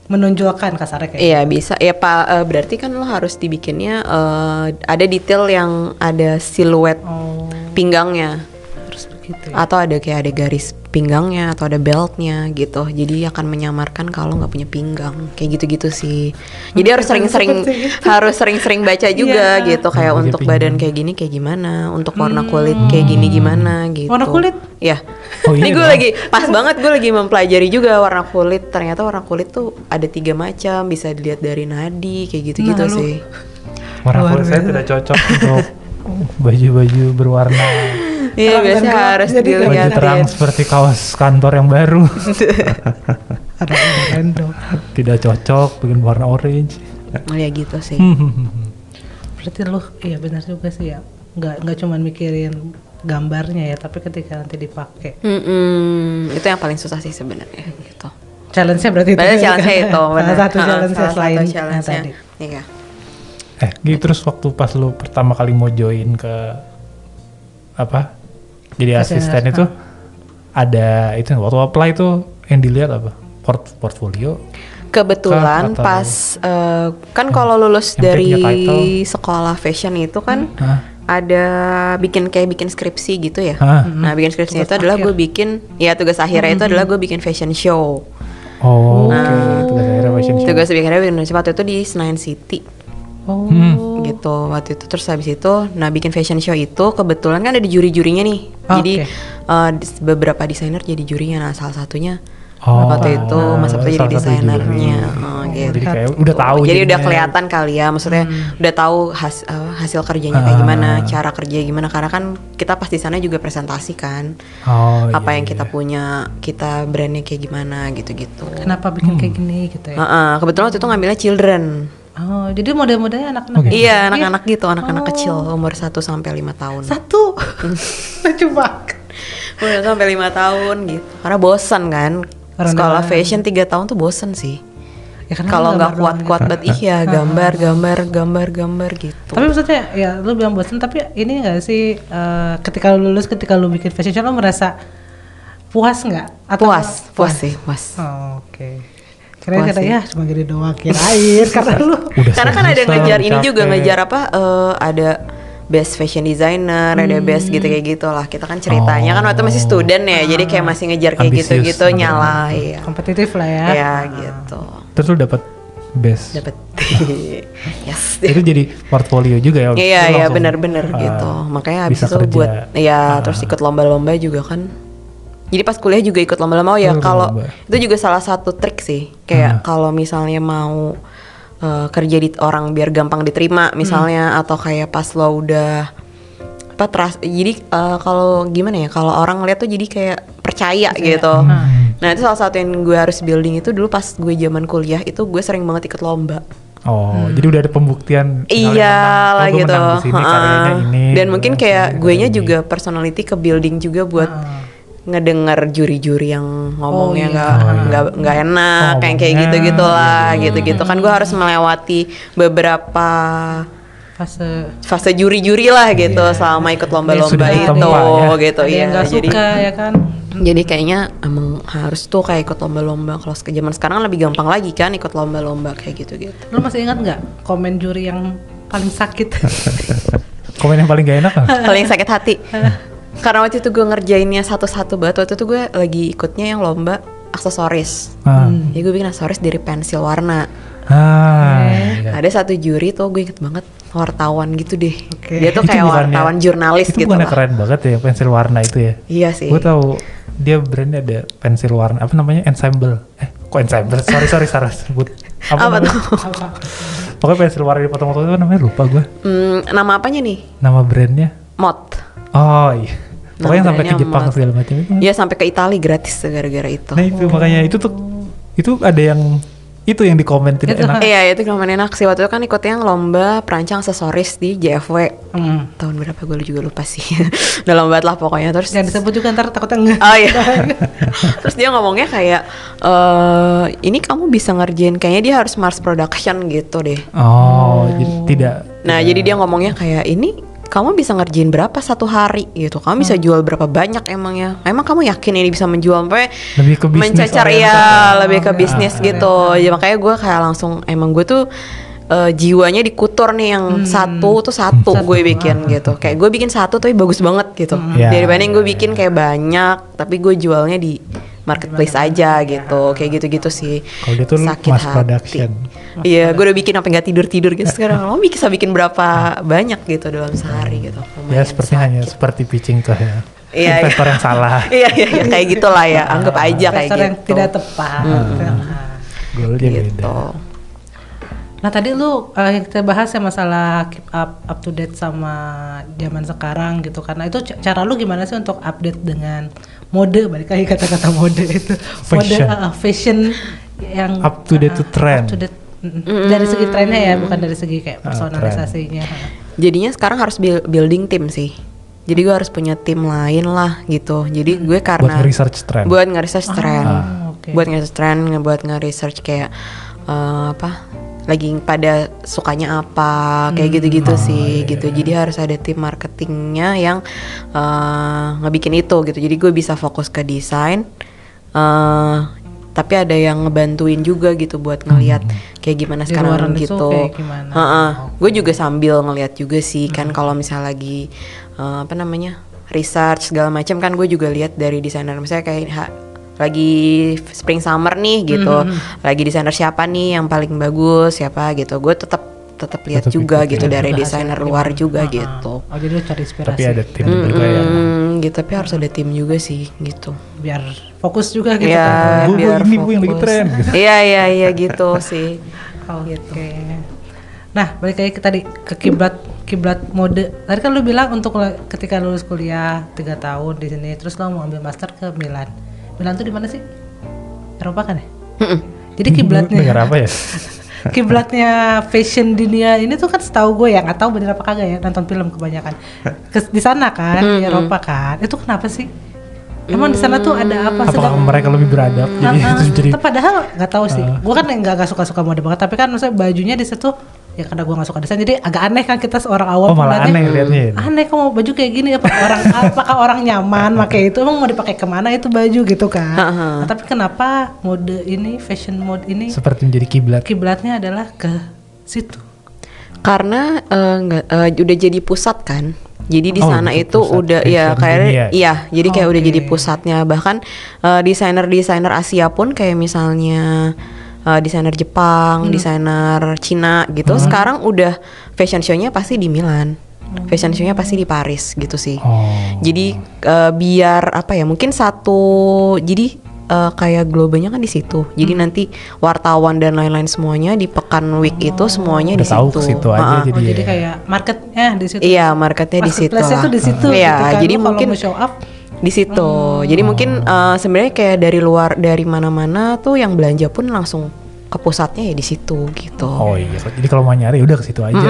menonjolkan kasarnya kayak. Iya bisa, ya Pak. Berarti kan lo harus dibikinnya ada detail yang ada siluet pinggangnya. Harus begitu. Ya? Atau ada kayak ada garis pinggangnya atau ada beltnya gitu. Jadi akan menyamarkan kalau nggak punya pinggang. Kayak gitu-gitu sih. Jadi harus sering-sering baca juga gitu. Kayak untuk badan kayak gini kayak gimana, untuk warna kulit kayak gini gimana gitu. Warna kulit? Ya. Ini gue lagi pas banget gue lagi mempelajari juga warna kulit. Ternyata warna kulit tuh ada 3 macam, bisa dilihat dari nadi kayak gitu-gitu sih. Warna kulit saya tidak cocok untuk baju-baju berwarna. Iya biasanya harus dilihat. Baju terang seperti kaos kantor yang baru. Ada oranye. Tidak cocok bikin warna orange. Ya gitu sih. Berarti lu iya benar juga sih ya. Nggak cuma mikirin gambarnya ya, tapi ketika nanti dipakai. Itu yang paling susah sih sebenarnya gitu. Challenge-nya berarti itu. Challenge-nya itu benar. Satu challenge-nya selain yang tadi. Iya. Gitu terus waktu pas lu pertama kali mau join ke jadi asisten itu ada itu waktu apply itu yang dilihat apa? Portfolio? Kebetulan pas kan kalau lulus dari sekolah fashion itu kan ada bikin skripsi gitu ya. Nah bikin skripsi itu adalah gue bikin tugas akhirnya itu adalah gue bikin fashion show. Tugas akhirnya fashion show. Tugas akhirnya bikin waktu itu di Senayan City. Gitu waktu itu. Terus habis itu bikin fashion show itu kebetulan kan ada di juri-jurinya nih. Jadi beberapa desainer jadi jurinya. Nah salah satunya waktu itu Mas Sabtu jadi desainernya gitu. Jadi kayak udah tahu. Jadi udah kelihatan kali ya, maksudnya udah tahu hasil kerjanya kayak gimana, cara kerja gimana, karena kan kita pas di sana juga presentasi kan. Apa yang kita punya, kita brandnya kayak gimana gitu-gitu. Kenapa bikin kayak gini gitu ya. Kebetulan waktu itu ngambilnya children. Jadi model-modelnya anak-anak. Iya, anak-anak gitu, anak-anak kecil umur 1 sampai 5 tahun. Lucu banget. Umur 1 sampai 5 tahun gitu. Karena bosan kan. Sekolah fashion 3 tahun tuh bosan sih. Ya, kalau nggak kuat-kuat banget, iya gambar gitu. Tapi maksudnya ya lu bilang bosan, tapi ini nggak sih ketika lu lulus, ketika lu bikin fashion show, lu merasa puas nggak? Puas sih. Oh, oke. Kira-kira ya cuma gini doang, kirain karena lu. Karena kan ada ngejar ini juga, ngejar apa? Ada best fashion designer, ada best gitu kayak gitulah. Kita kan ceritanya kan waktu masih student ya, jadi kayak masih ngejar kayak gitu-gitu, nyala ya. Kompetitif lah ya. Ya gitu. Terus lu dapat best. Dapat. Yes. Itu jadi portfolio juga ya. Iya benar-benar gitu. Makanya habis itu buat terus ikut lomba-lomba juga kan. Jadi pas kuliah juga ikut lomba-lomba ya. Kalau itu juga salah satu trik sih. Kayak kalau misalnya mau kerja di orang biar gampang diterima misalnya, atau kayak pas lo udah jadi kalau gimana ya, kalau orang ngeliat tuh jadi kayak percaya gitu. Nah itu salah satu yang gue harus building itu dulu pas gue zaman kuliah itu, gue sering banget ikut lomba. Jadi udah ada pembuktian. Iya lah gitu. Ini, dan mungkin kayak gue nya juga personality ke building juga buat ngedengar juri-juri yang ngomongnya nggak enak, kayak gitu gitulah, gitu kan gue harus melewati beberapa fase juri-juri lah gitu selama ikut lomba-lomba itu gitu ya. Nggak suka ya kan. Jadi kayaknya emang harus tuh kayak ikut lomba-lomba. Kalau ke zaman sekarang lebih gampang lagi kan ikut lomba-lomba kayak gitu. Lu masih ingat nggak komen juri yang paling sakit? Komen yang paling gak enak? Paling sakit hati. Karena waktu itu gue ngerjainnya satu-satu banget. Waktu itu gue lagi ikutnya yang lomba aksesoris. Jadi gue bikin aksesoris dari pensil warna. Iya. Ada satu juri tuh, gue inget banget, wartawan gitu deh. Dia tuh kayak wartawan jurnalis gitu lah. Itu keren banget ya pensil warna itu ya. Iya sih. Gue tahu dia brandnya ada pensil warna apa namanya, Ensemble. Kok Ensemble? Sorry salah sebut. Apa tuh? Pokoknya pensil warna dipotong-potong itu namanya lupa gue. Nama apanya nih? Nama brandnya? Mott. Oh iya. Pokoknya sampai ke Jepang segala macam itu. Iya sampai ke Italia gratis gara-gara itu. Nah itu makanya itu ada yang itu yang dikomen tidak enak. Iya itu komen enak sih. Waktu itu kan ikut yang lomba perancang aksesoris di JFW. Tahun berapa gue juga lupa sih. Udah lomba lah pokoknya. Terus jangan disebut juga ntar takutnya enggak. Oh iya. Terus dia ngomongnya kayak ini kamu bisa ngerjain, kayaknya dia harus mass production gitu deh. Jadi tidak. Nah jadi dia ngomongnya kayak ini kamu bisa ngerjain berapa satu hari gitu, kamu bisa jual berapa banyak emangnya, emang kamu yakin ini bisa menjual, sampai lebih ke bisnis, mencacar lebih ke bisnis gitu. Ya makanya gue kayak langsung emang gue tuh jiwanya dikutur nih, yang satu gue bikin gitu, kayak gue bikin satu tapi bagus banget gitu, dibanding gue bikin kayak banyak tapi gue jualnya di marketplace aja gitu, kayak gitu-gitu sih. Kalau dia tuh sakit mass hati. Production. Iya, gue udah bikin sampai nggak tidur gitu sekarang. Lo bisa bikin berapa banyak gitu dalam sehari gitu. Ya seperti sakit. Hanya seperti pitching ke investor yang salah. Iya kayak gitulah ya. Anggap aja kayak gitu. yang tidak tepat. Goalnya gitu. beda. Nah tadi lu yang kita bahas ya masalah keep up to date sama zaman sekarang gitu, karena itu cara lu gimana sih untuk update dengan mode, balik lagi kata-kata mode itu, fashion yang up to date to trend. Up to date, dari segi trennya ya, bukan dari segi kayak personalisasinya. Jadinya sekarang harus building tim sih. Jadi gue harus punya tim lain lah gitu. Jadi gue karena buat nge-research trend. Buat nge-research trend, buat nge-research kayak lagi pada sukanya apa, kayak gitu-gitu sih gitu. Jadi harus ada tim marketingnya yang ngebikin itu gitu. Jadi gue bisa fokus ke desain, tapi ada yang ngebantuin juga gitu buat ngelihat kayak gimana sekarang gitu. Gue juga sambil ngelihat juga sih kan, kalau misalnya lagi research segala macam kan, gue juga lihat dari desainer, misalnya kayak lagi spring summer nih gitu, lagi desainer siapa nih yang paling bagus siapa gitu, gue tetap lihat juga gitu dari desainer luar juga gitu. Oh jadi lu cari inspirasi. Tapi ada tim juga ya. Gitu, tapi harus ada tim juga sih gitu. Biar fokus juga gitu. Ya, biar ini bu yang lagi tren. Gitu. Iya gitu sih. Oke. Nah balik lagi tadi ke kiblat mode. Tadi kan lu bilang untuk ketika lulus kuliah 3 tahun di sini, terus lu mau ambil master ke Milan. Milan tuh di mana sih? Eropa kan ya? Jadi kiblatnya. Negara apa ya? Kiblatnya fashion dunia ini tuh kan setahu gue ya, nggak tahu bener apa kagak ya, nonton film kebanyakan. Di sana kan, di Eropa kan. Itu kenapa sih? Emang di sana tuh ada apa? Apakah mereka lebih beradab? Jadi padahal nggak tahu sih. Gue kan nggak suka mode banget, tapi kan maksudnya bajunya di situ ya karena gue nggak suka desain, jadi agak aneh kan kita seorang awam. Oh malah aneh liatnya. Aneh kok mau baju kayak gini, apakah orang nyaman pakai itu? Emang mau dipakai kemana itu baju gitu kan? Nah, tapi kenapa mode ini, fashion mode ini seperti menjadi kiblatnya adalah ke situ? Karena udah jadi pusat kan. Jadi di sana itu udah ya kayak jadi kayak udah jadi pusatnya. Bahkan desainer Asia pun kayak misalnya desainer Jepang, desainer Cina gitu. Sekarang udah fashion show-nya pasti di Milan. Fashion show-nya pasti di Paris gitu sih. Jadi biar apa ya? Mungkin jadi kayak globanya kan di situ. Jadi nanti wartawan dan lain-lain semuanya di Pekan Week itu semuanya di situ. Tahu situ aja jadi kayak marketnya di situ. Iya, marketnya di situ. Marketplace itu di situ. Iya, gitu kan. jadi mungkin show up di situ. Jadi mungkin sebenarnya kayak dari mana-mana tuh yang belanja pun langsung ke pusatnya ya di situ gitu. Oh iya, jadi kalau mau nyari udah ke situ aja.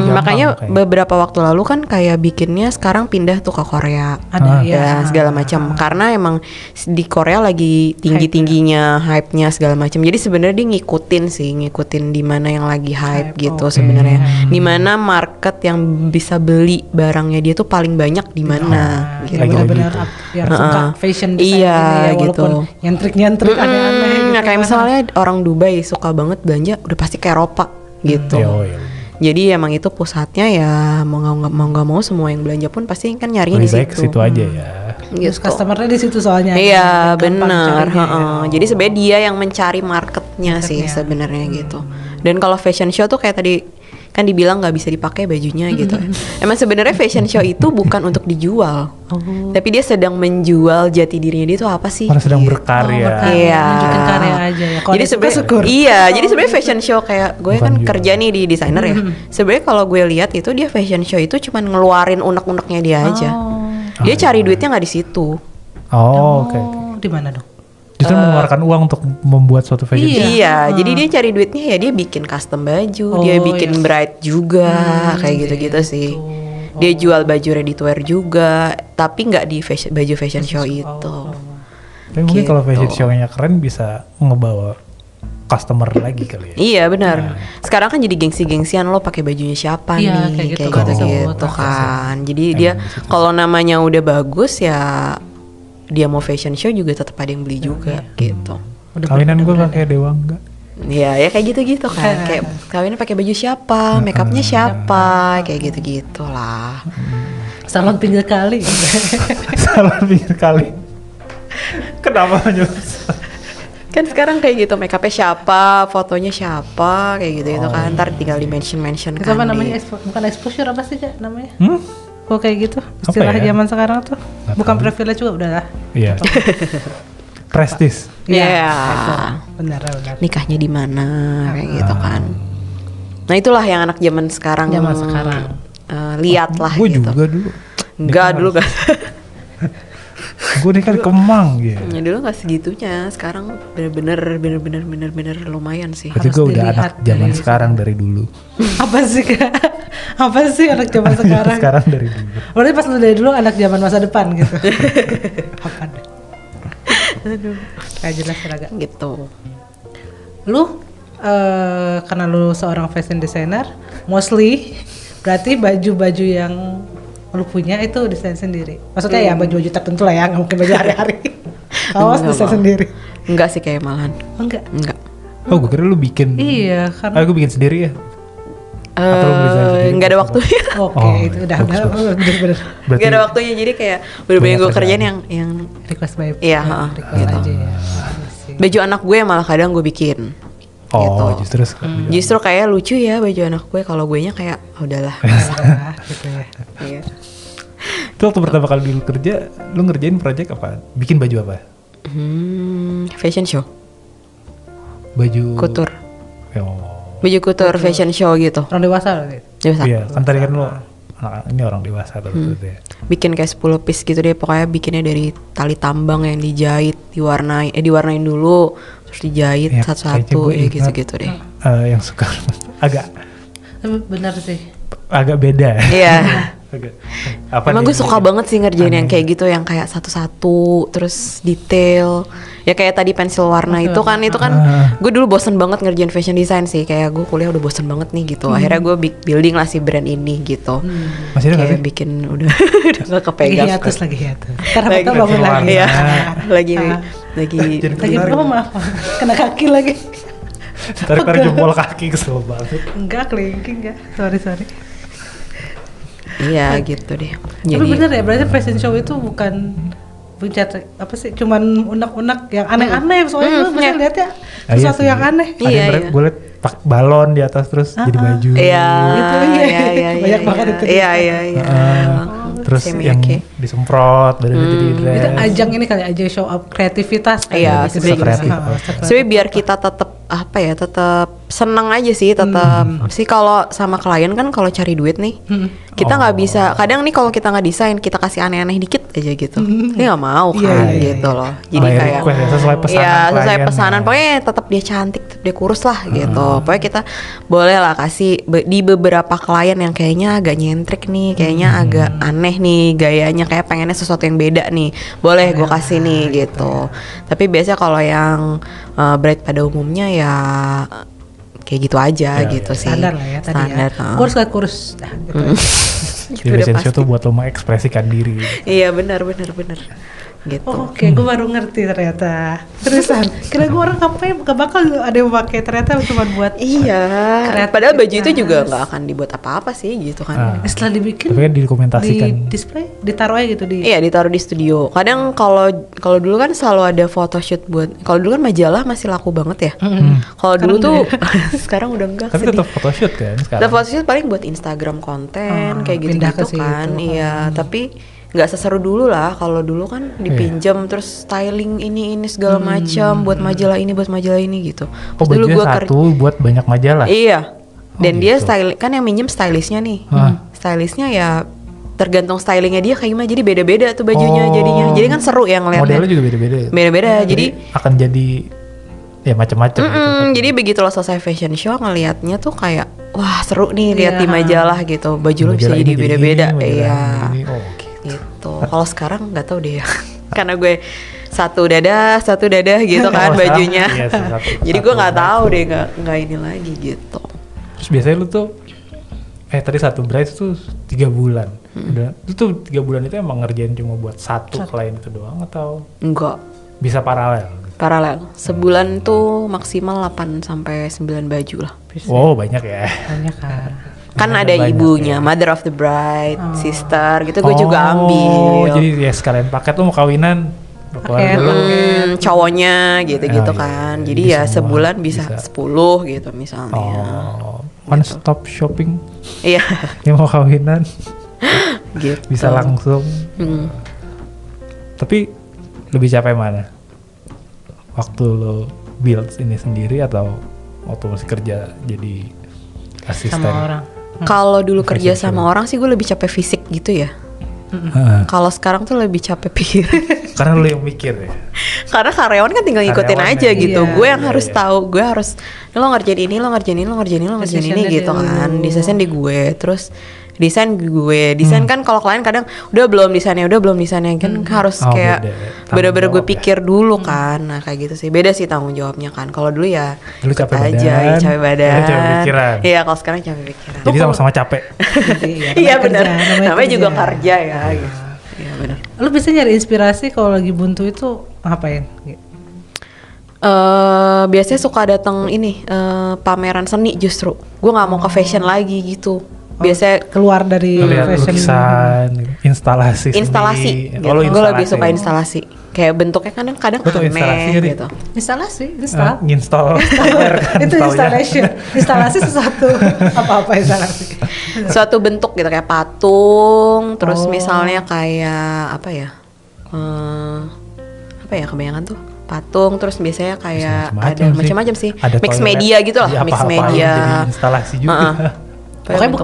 Makanya beberapa waktu lalu kan kayak bikinnya sekarang pindah tuh ke Korea. Ada ya segala macam. Karena emang di Korea lagi tinggi-tingginya hype-nya segala macam. Jadi sebenarnya dia ngikutin di mana yang lagi hype gitu sebenarnya. Di mana market yang bisa beli barangnya dia tuh paling banyak di mana. Gitu. Benar-benar yang suka fashion design ya, walaupun gitu. nyentrik aneh-aneh gitu. Kayak misalnya orang Dubai suka banget belanja udah pasti ke Eropa gitu. Jadi emang itu pusatnya ya, mau nggak mau semua yang belanja pun pasti kan nyarinya di situ. Lebih baik ke situ aja ya. Gitu. Customernya di situ soalnya. Iya benar. Jadi sebenarnya dia yang mencari marketnya sih sebenarnya gitu. Dan kalau fashion show tuh kayak tadi kan dibilang nggak bisa dipakai bajunya gitu. Emang sebenarnya fashion show itu bukan untuk dijual, tapi dia sedang menjual jati dirinya dia tuh apa sih? Karena sedang berkarya. Iya. Menunjukkan karya aja ya. Jadi sebenarnya fashion show kayak gue bukan kan juga kerja nih di desainer ya. Sebenarnya kalau gue lihat itu dia fashion show itu cuma ngeluarin unek-uneknya dia aja. Dia cari duitnya nggak di situ. Oke. Di mana dong? Justru mengeluarkan uang untuk membuat suatu fashion show. Iya, jadi dia cari duitnya ya dia bikin custom baju, dia bikin bride juga, kayak gitu-gitu sih. Dia jual baju ready to wear juga, tapi nggak di baju fashion show itu. Tapi mungkin kalau fashion show-nya keren bisa ngebawa customer lagi kali ya. Iya benar. Sekarang kan jadi gengsi-gengsian lo pakai bajunya siapa nih, kayak gitu kan. Jadi dia kalau namanya udah bagus ya dia mau fashion show juga tetap ada yang beli juga gitu. Kawinan gue pakai Dewa enggak? Iya ya kayak gitu-gitu kan. Kayak kawinan pakai baju siapa, makeupnya siapa, kayak gitu-gitu lah. Salon 3 kali. Salon 3 kali. Kenapa nyusahin? Kan sekarang kayak gitu, makeupnya siapa, fotonya siapa, kayak gitu kan. Ntar tinggal di mention kan. Apa namanya? Bukan exposure apa sih Kak namanya? Kok kayak gitu istilah zaman sekarang tuh bukan privilege juga udah lah. Iya. Prestis. Iya. Benar. Nikahnya di mana kayak gitu kan. Nah itulah yang anak zaman sekarang. Lihatlah gitu. Gue juga dulu. Enggak dulu kan. Gue nikah di Kemang gitu. Ya dulu nggak segitunya. Sekarang bener-bener lumayan sih. Berarti gue udah anak zaman sekarang dari dulu. Apa sih Kak? Apa sih anak zaman sekarang? Sekarang dari dulu. Berarti pas lu dari dulu anak zaman masa depan gitu. Apa deh? Aduh, kayak jelas seragam gitu. Lu karena lu seorang fashion designer, mostly berarti baju-baju yang lu punya itu desain sendiri. Maksudnya ya baju-baju tertentu lah ya, nggak mungkin baju hari-hari. Awas desain sendiri. Enggak sih kayak malahan. Enggak. Oh, gue kira lu bikin. Iya, karena gue bikin sendiri ya. Nggak ada waktunya. Oke, itu udah bener-bener. Nggak ada waktunya, jadi kayak bener-bener gue kerjain yang request by iya, gitu aja ya. Baju anak gue malah kadang gue bikin. Oh, gitu. Justru kayak lucu ya baju anak gue, kalau gue nya kayak udahlah. Gitu ya. Iya. Itu waktu pertama kali dulu kerja, lu ngerjain project apa? Bikin baju apa? Fashion show. Baju kutur. Baju kutur fashion show gitu. Orang dewasa loh. Dewasa. Iya, kan tadi kan lu ini orang dewasa tuh ya. Bikin kayak 10 piece gitu deh, pokoknya bikinnya dari tali tambang yang dijahit, diwarnain dulu, terus dijahit ya, satu-satu ya gitu-gitu deh. Yang suka agak benar sih. Agak beda. Iya. Oke. Emang gue suka banget sih ngerjain yang kayak gitu, yang kayak satu-satu terus detail. Ya kayak tadi pensil warna itu kan gue dulu bosen banget ngerjain fashion design sih, kayak gue kuliah udah bosen banget nih gitu. Akhirnya gue building lah si brand ini gitu. Masih ada nggak sih? Bikin udah nggak kepegang. Lagi hiatus. Karena kita bangun lagi. Iya, lagi oh maaf, kena kaki lagi. Tarik jempol kaki, kesel banget. Enggak, kelingking ya. Sorry. Iya gitu deh. Tapi bener ya, berarti fashion show itu bukan apa sih, cuman unek-unek yang aneh-aneh. Soalnya gue bisa lihat ya sesuatu yang aneh. Ada yang gue liat pakai balon di atas terus jadi baju. Iya. Banyak banget itu. Iya. Terus yang disemprot badannya jadi dress. Itu ajang ini kali, ajang show up kreativitas. Iya, sebenarnya biar kita tetap seneng aja sih, tetap sih. Kalau sama klien kan kalau cari duit nih, kita nggak bisa. Kadang nih kalau kita nggak desain, kita kasih aneh-aneh dikit aja gitu, dia nggak mau kan gitu loh. Jadi kayak sesuai pesanan. Iya, sesuai pesanan. Pokoknya tetap dia cantik, tetap dia kurus lah gitu. Pokoknya kita boleh lah kasih di beberapa klien yang kayaknya agak nyentrik nih, kayaknya agak aneh nih gayanya, kayak pengennya sesuatu yang beda nih, boleh gue kasih nih gitu. Tapi biasanya kalau yang bride pada umumnya ya kayak gitu aja gitu sih. Standar lah ya tadi ya. Kurus gak kurus. Di fashion show tuh buat lo mengekspresikan diri. Iya benar. Gitu. Oke, gue baru ngerti ternyata. Terusan, kira gue orang ngapain gak bakal ada yang pakai, ternyata cuma buat. Iya. Padahal baju itu juga nggak akan dibuat apa-apa sih gitu kan. Setelah dibikin, tapi kan didokumentasikan. Di display, ditaruh aja gitu di. Iya, ditaruh di studio. Kadang kalau dulu kan selalu ada photoshoot buat. Kalau dulu kan majalah masih laku banget ya. Kalau dulu tuh sekarang udah enggak. Tapi tetap photoshoot kan sekarang. Tetap photoshoot paling buat Instagram konten kayak gitu-gitu kan. Iya, tapi nggak seseru dulu lah. Kalau dulu kan dipinjam terus styling ini segala macam buat majalah ini gitu. Oh, dulu gua satu buat banyak majalah. Iya. Dan dia style kan yang minjem stylistnya nih. Stylistnya ya tergantung stylingnya dia kayak gimana, jadi beda-beda tuh bajunya jadinya. Jadi kan seru yang ngeliatnya. Modelnya juga beda-beda. Beda-beda. Jadi akan jadi ya macam-macam gitu. Jadi begitu lo selesai fashion show ngelihatnya tuh kayak wah seru nih lihat di majalah gitu. Baju lo bisa jadi beda-beda. Iya. Gitu. Kalau sekarang nggak tahu deh ya. Karena gue satu dadah gitu kan bajunya. Jadi gue nggak tahu deh, nggak ini lagi gitu. Terus biasanya lu tuh tadi satu bride tuh 3 bulan. Udah itu tuh 3 bulan itu emang ngerjain cuma buat satu klien itu doang atau enggak? Bisa paralel. Sebulan tuh maksimal 8 sampai 9 baju lah. Wow, banyak ya. Banyak kan ada ibunya, mother of the bride, sister gitu, gue juga ambil. Jadi ya sekalian paket tuh mau kawinan, cowoknya gitu kan. Jadi ya sebulan bisa 10 gitu misalnya. One stop shopping. Iya. Yang mau kawinan, gitu. bisa langsung. Tapi lebih capek mana? Waktu lo build ini sendiri atau waktu masih kerja jadi asisten? Sama orang. Kalau dulu kerja sama orang sih gue lebih capek fisik gitu ya. Kalau sekarang tuh lebih capek pikir. Karena lo yang mikir ya. Karena karyawan kan tinggal ngikutin aja gitu. Gue yang harus tahu, gue harus lo ngerjain ini gitu kan. Desain di gue, terus desain kan kalau klien kadang udah belum desainnya kan harus kayak bener-bener gue pikir dulu kan. Nah kayak gitu sih, beda sih tanggung jawabnya kan. Kalau dulu ya dulu capek badan, capek pikiran. Iya, kalau sekarang capek pikiran. Jadi sama-sama capek. Iya benar, namanya juga kerja ya. Iya benar. Lu bisa nyari inspirasi kalau lagi buntu itu ngapain? Biasanya suka datang ini pameran seni justru. Gue nggak mau ke fashion lagi gitu. Biasanya keluar dari fashion, lukisan, instalasi gitu. Gue lebih suka instalasi. Kayak bentuknya kadang aneh gitu. Instalasi. Itu installation. Instalasi sesuatu apa instalasi. Suatu bentuk gitu kayak patung, terus misalnya kayak apa ya kebanyakan tuh patung, terus biasanya kayak ada macam-macam sih. Mix media gitu lah, mix media. Instalasi juga. Pokoknya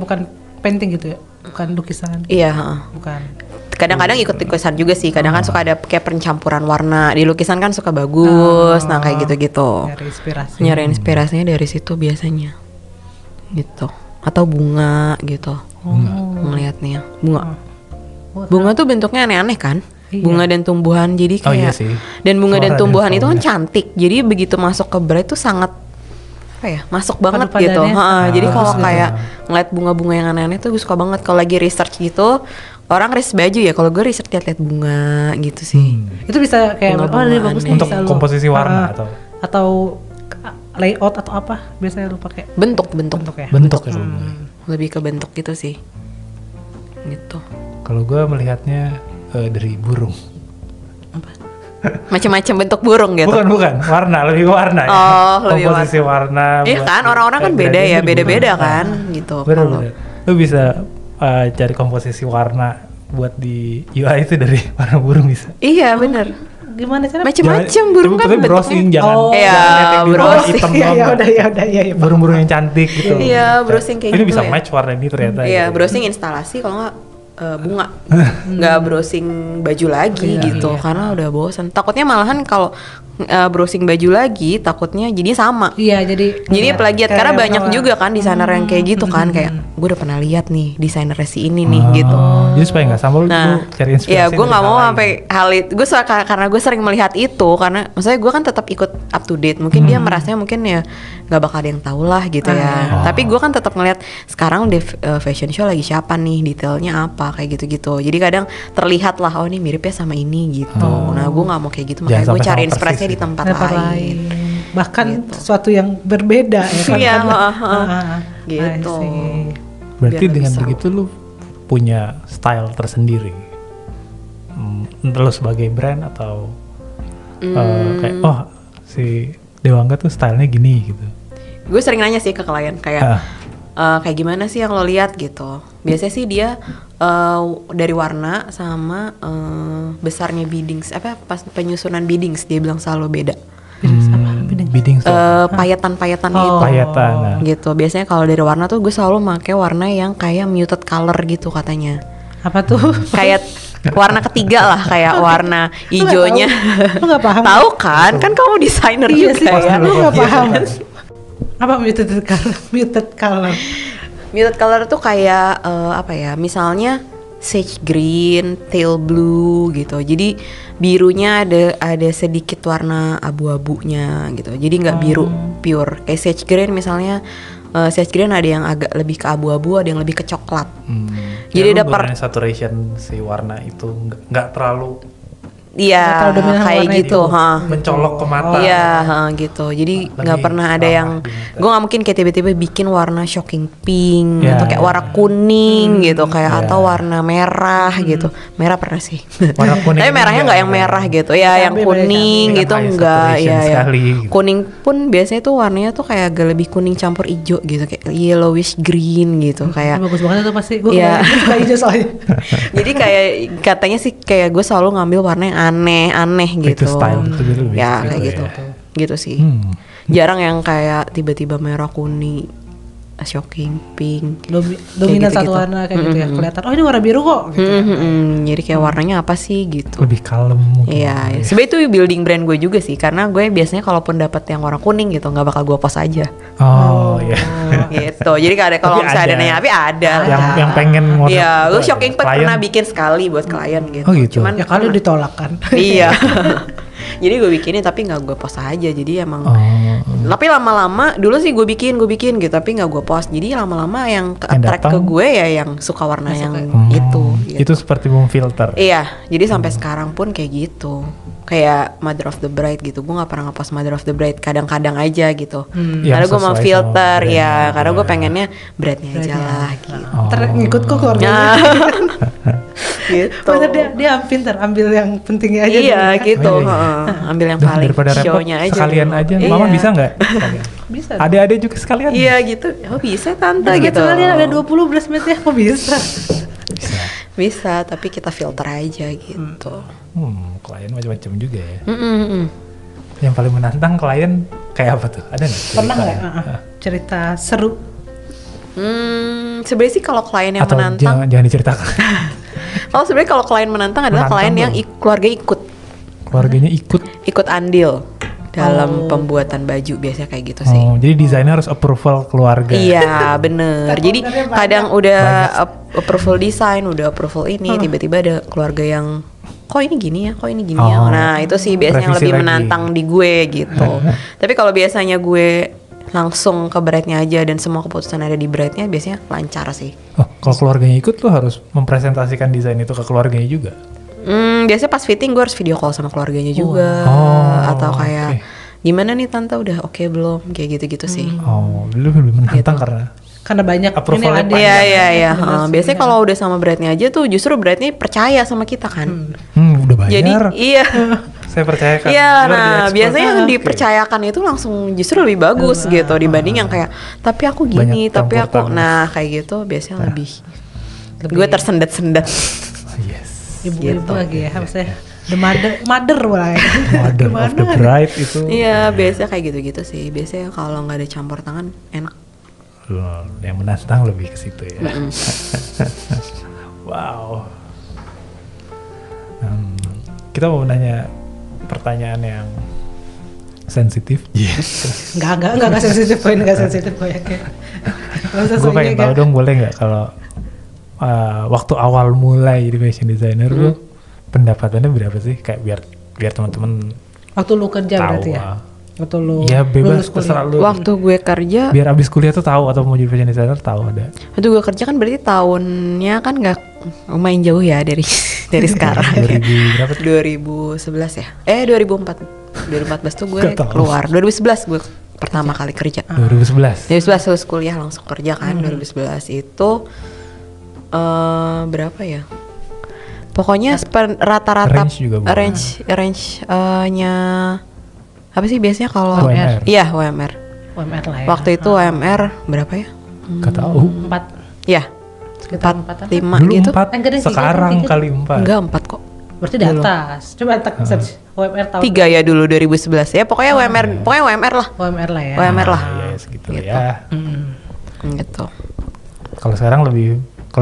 bukan painting gitu ya, bukan lukisan. Iya. Bukan. Kadang-kadang ikut lukisan juga sih. Kadang kan suka ada kayak pencampuran warna di lukisan kan suka bagus. Nah kayak gitu-gitu. Nyari inspirasinya dari situ biasanya. Gitu. Atau bunga gitu. ngelihatnya. Bunga tuh bentuknya aneh-aneh kan? Iya. Bunga dan tumbuhan, jadi kayak iya sih. Dan bunga dan tumbuhan itu kan cantik. Jadi begitu masuk ke Bright tuh sangat apa ya? Masuk banget gitu. Jadi kalau kayak ngeliat bunga-bunga yang aneh-aneh tuh gue suka banget. Kalau lagi research gitu, orang research baju ya. Kalau gue research liat bunga gitu sih. Itu bisa kayak bunga ini bagus nih untuk komposisi warna atau layout atau apa biasanya lu pakai? Bentuk ya. Bentuk ya. Lebih ke bentuk gitu sih. Gitu. Kalau gue melihatnya dari burung. Macam-macam bentuk burung gitu. Bukan, warna, lebih ke warna ya. Lebih komposisi warna. Iya kan, orang-orang kan beda ya, beda-beda kan gitu. Bener. Lu bisa cari komposisi warna buat di UI itu dari warna burung bisa. Iya, bener. Gimana cara? Macam-macam burung kan browsing, jangan browsing. Ya udah. Burung-burung yang cantik gitu. Iya, browsing kayak ini gitu. Ini bisa match warna ini ternyata. Iya, browsing instalasi kalau nggak bunga, nggak browsing baju lagi gitu, karena udah bosan. Takutnya malahan kalau browsing baju lagi, takutnya jadi sama. Iya, jadi plagiat karena banyak juga kan desainer yang kayak gitu kan, kayak gue udah pernah lihat nih desainer si ini nih gitu. Jadi supaya nggak sama lu cari inspirasi. Iya, gue nggak mau sampai hal itu. Gue karena gue sering melihat itu, karena maksudnya gue kan tetap ikut up to date. Mungkin dia merasanya mungkin ya nggak bakal ada yang tahu lah gitu ya. Tapi gue kan tetap ngelihat sekarang di fashion show lagi siapa nih, detailnya apa kayak gitu-gitu. Jadi kadang terlihat lah, oh ini miripnya sama ini gitu. Nah gue nggak mau kayak gitu, makanya gue cari inspirasinya di tempat lain. Bahkan gitu. Sesuatu yang berbeda ya kan. Iya, gitu. Berarti dengan begitu lu punya style tersendiri. Entah lu sebagai brand atau kayak si Dewangga tuh stylenya gini gitu. Gue sering nanya sih ke klien kayak kayak gimana sih yang lo lihat gitu. Biasanya sih dia dari warna sama besarnya beadings, pas penyusunan beadings dia bilang selalu beda. Beadings payatan-payatan itu. Payatan. Gitu. Biasanya kalau dari warna tuh gue selalu pakai warna yang kayak muted color gitu katanya. Apa tuh? Kayak warna ketiga lah, kayak warna hijaunya. Lu nggak paham? Tahu kan? Kan kamu desainer juga ya. Lu nggak paham? Apa muted color? Muted color tuh kayak apa ya? Misalnya sage green, teal blue gitu. Jadi birunya ada sedikit warna abu-abunya gitu. Jadi nggak biru pure. Kayak sage green misalnya. Sage green ada yang agak lebih ke abu-abu, ada yang lebih ke coklat. Jadi ada saturation si warna itu nggak terlalu. Iya, kayak gitu, mencolok ke mata. Iya, gitu. Jadi nggak pernah ada yang, gue nggak mungkin kayak tiba-tiba bikin warna shocking pink atau kayak warna kuning gitu, kayak atau warna merah gitu. Merah pernah sih. Warna kuning. Tapi merahnya nggak yang merah gitu, ya yang kuning gitu enggak, ya. Kuning pun biasanya tuh warnanya tuh kayak agak lebih kuning campur hijau gitu, kayak yellowish green gitu, kayak. Bagus banget itu pasti. Gue suka hijau soalnya. Jadi kayak katanya sih kayak gue selalu ngambil warna yang aneh gitu. Itu style itu ya kayak gitu. Gitu sih. Jarang yang kayak tiba-tiba merah kuning, shocking pink. Dominan satu warna kayak gitu ya. Kelihatan oh ini warna biru kok gitu. Jadi kayak warnanya apa sih gitu. Lebih kalem. Iya. Sebenarnya itu building brand gue juga sih, karena gue biasanya kalaupun dapat yang warna kuning gitu nggak bakal gue post aja. Iya. Gitu. Jadi kalau misalnya ada nanya, tapi ada. Yang pengen warna. Iya, lu shocking pink pernah bikin sekali buat klien gitu. Oh gitu. Cuman ya kalau ditolak kan. Iya. Jadi gue bikinin tapi nggak gue post aja. Jadi emang. Tapi lama-lama dulu sih gue bikin gitu, tapi nggak gue post. Jadi lama-lama yang attract ke gue ya yang suka warna yang itu. Gitu. Itu seperti memfilter. Iya. Jadi sampai sekarang pun kayak gitu. Kayak Mother of the Bride gitu, gue nggak pernah ngepost Mother of the Bride, kadang-kadang aja gitu. Karena gue mau filter ya, karena gue pengennya bride-nya aja lah gitu. Ngikut kok keluarganya. Gitu. Dia pintar, ambil yang pentingnya aja. Iya gitu. Ambil yang paling show-nya aja. Sekalian aja. Mama bisa nggak? Bisa. Adik-adik juga sekalian. Iya gitu. Oh bisa tante gitu. Sekalian ada 20 bridesmaid ya, kok bisa? Bisa, tapi kita filter aja gitu. Klien macam-macam juga ya. Yang paling menantang klien kayak apa tuh? Ada nggak? Pernah nggak cerita seru? Sebenarnya sih kalau klien yang atau menantang, jangan diceritakan. Oh sebenarnya kalau klien menantang adalah klien yang keluarga keluarganya ikut andil dalam pembuatan baju, biasanya kayak gitu sih. Jadi desainer harus approval keluarga. Iya bener. Jadi kadang udah approval desain, udah approval ini, tiba-tiba ada keluarga yang kok ini gini ya. Nah itu sih biasanya yang lebih menantang di gue gitu. Tapi kalau biasanya gue langsung ke bride-nya aja dan semua keputusan ada di bride-nya, biasanya lancar sih. Kalau keluarganya ikut tuh harus mempresentasikan desain itu ke keluarganya juga? Biasanya pas fitting gue harus video call sama keluarganya juga. Atau kayak gimana nih tante, udah oke belum, kayak gitu-gitu sih. Lebih menantang gitu. Karena banyak approval-nya. Iya. Biasanya kalau udah sama bride-nya aja tuh justru bride-nya percaya sama kita kan. Udah bayar. Jadi iya. Saya percayakan. Iya, nah biasanya yang dipercayakan itu langsung justru lebih bagus gitu dibanding yang kayak tapi aku gini, tapi aku kayak gitu biasanya lebih gue tersendat-sendat. Ibu-ibu lagi ya, maksudnya the mother mulai. Mother of the bride itu. Iya, biasanya kayak gitu-gitu sih. Biasanya kalau nggak ada campur tangan enak. Yang menantang lebih ke situ ya. Wow. Kita mau nanya pertanyaan yang sensitif. Enggak sensitif poin, enggak sensitif poin. Gue pengen tahu dong, boleh nggak kalau waktu awal mulai jadi fashion designer lu pendapatannya berapa sih? Kayak biar teman-teman waktu lu kerja tahu, berarti ya? Waktu lu ya bebas terserah lu. Waktu gue kerja biar abis kuliah tuh tahu atau mau jadi fashion designer tahu ada. Waktu gue kerja kan berarti tahunnya kan nggak lumayan jauh ya dari sekarang. 2011 ya? 2014 tuh gue keluar. 2011 gue pertama kali kerja. 2011 terus kuliah langsung kerja kan. 2011 itu berapa ya? Pokoknya rata-rata range-nya apa sih biasanya kalau UMR? Iya, UMR lah ya. Waktu itu UMR berapa ya? Gak tahu. 4. Iya. Sekitar 4-5 gitu. 4, sekarang kali 4. Enggak 4 kok. Berarti di atas. Coba search UMR tahun 3 ya dulu 2011 ya. Pokoknya UMR lah. UMR lah ya. UMR lah. Ya segitu ya. Gitu. Kalau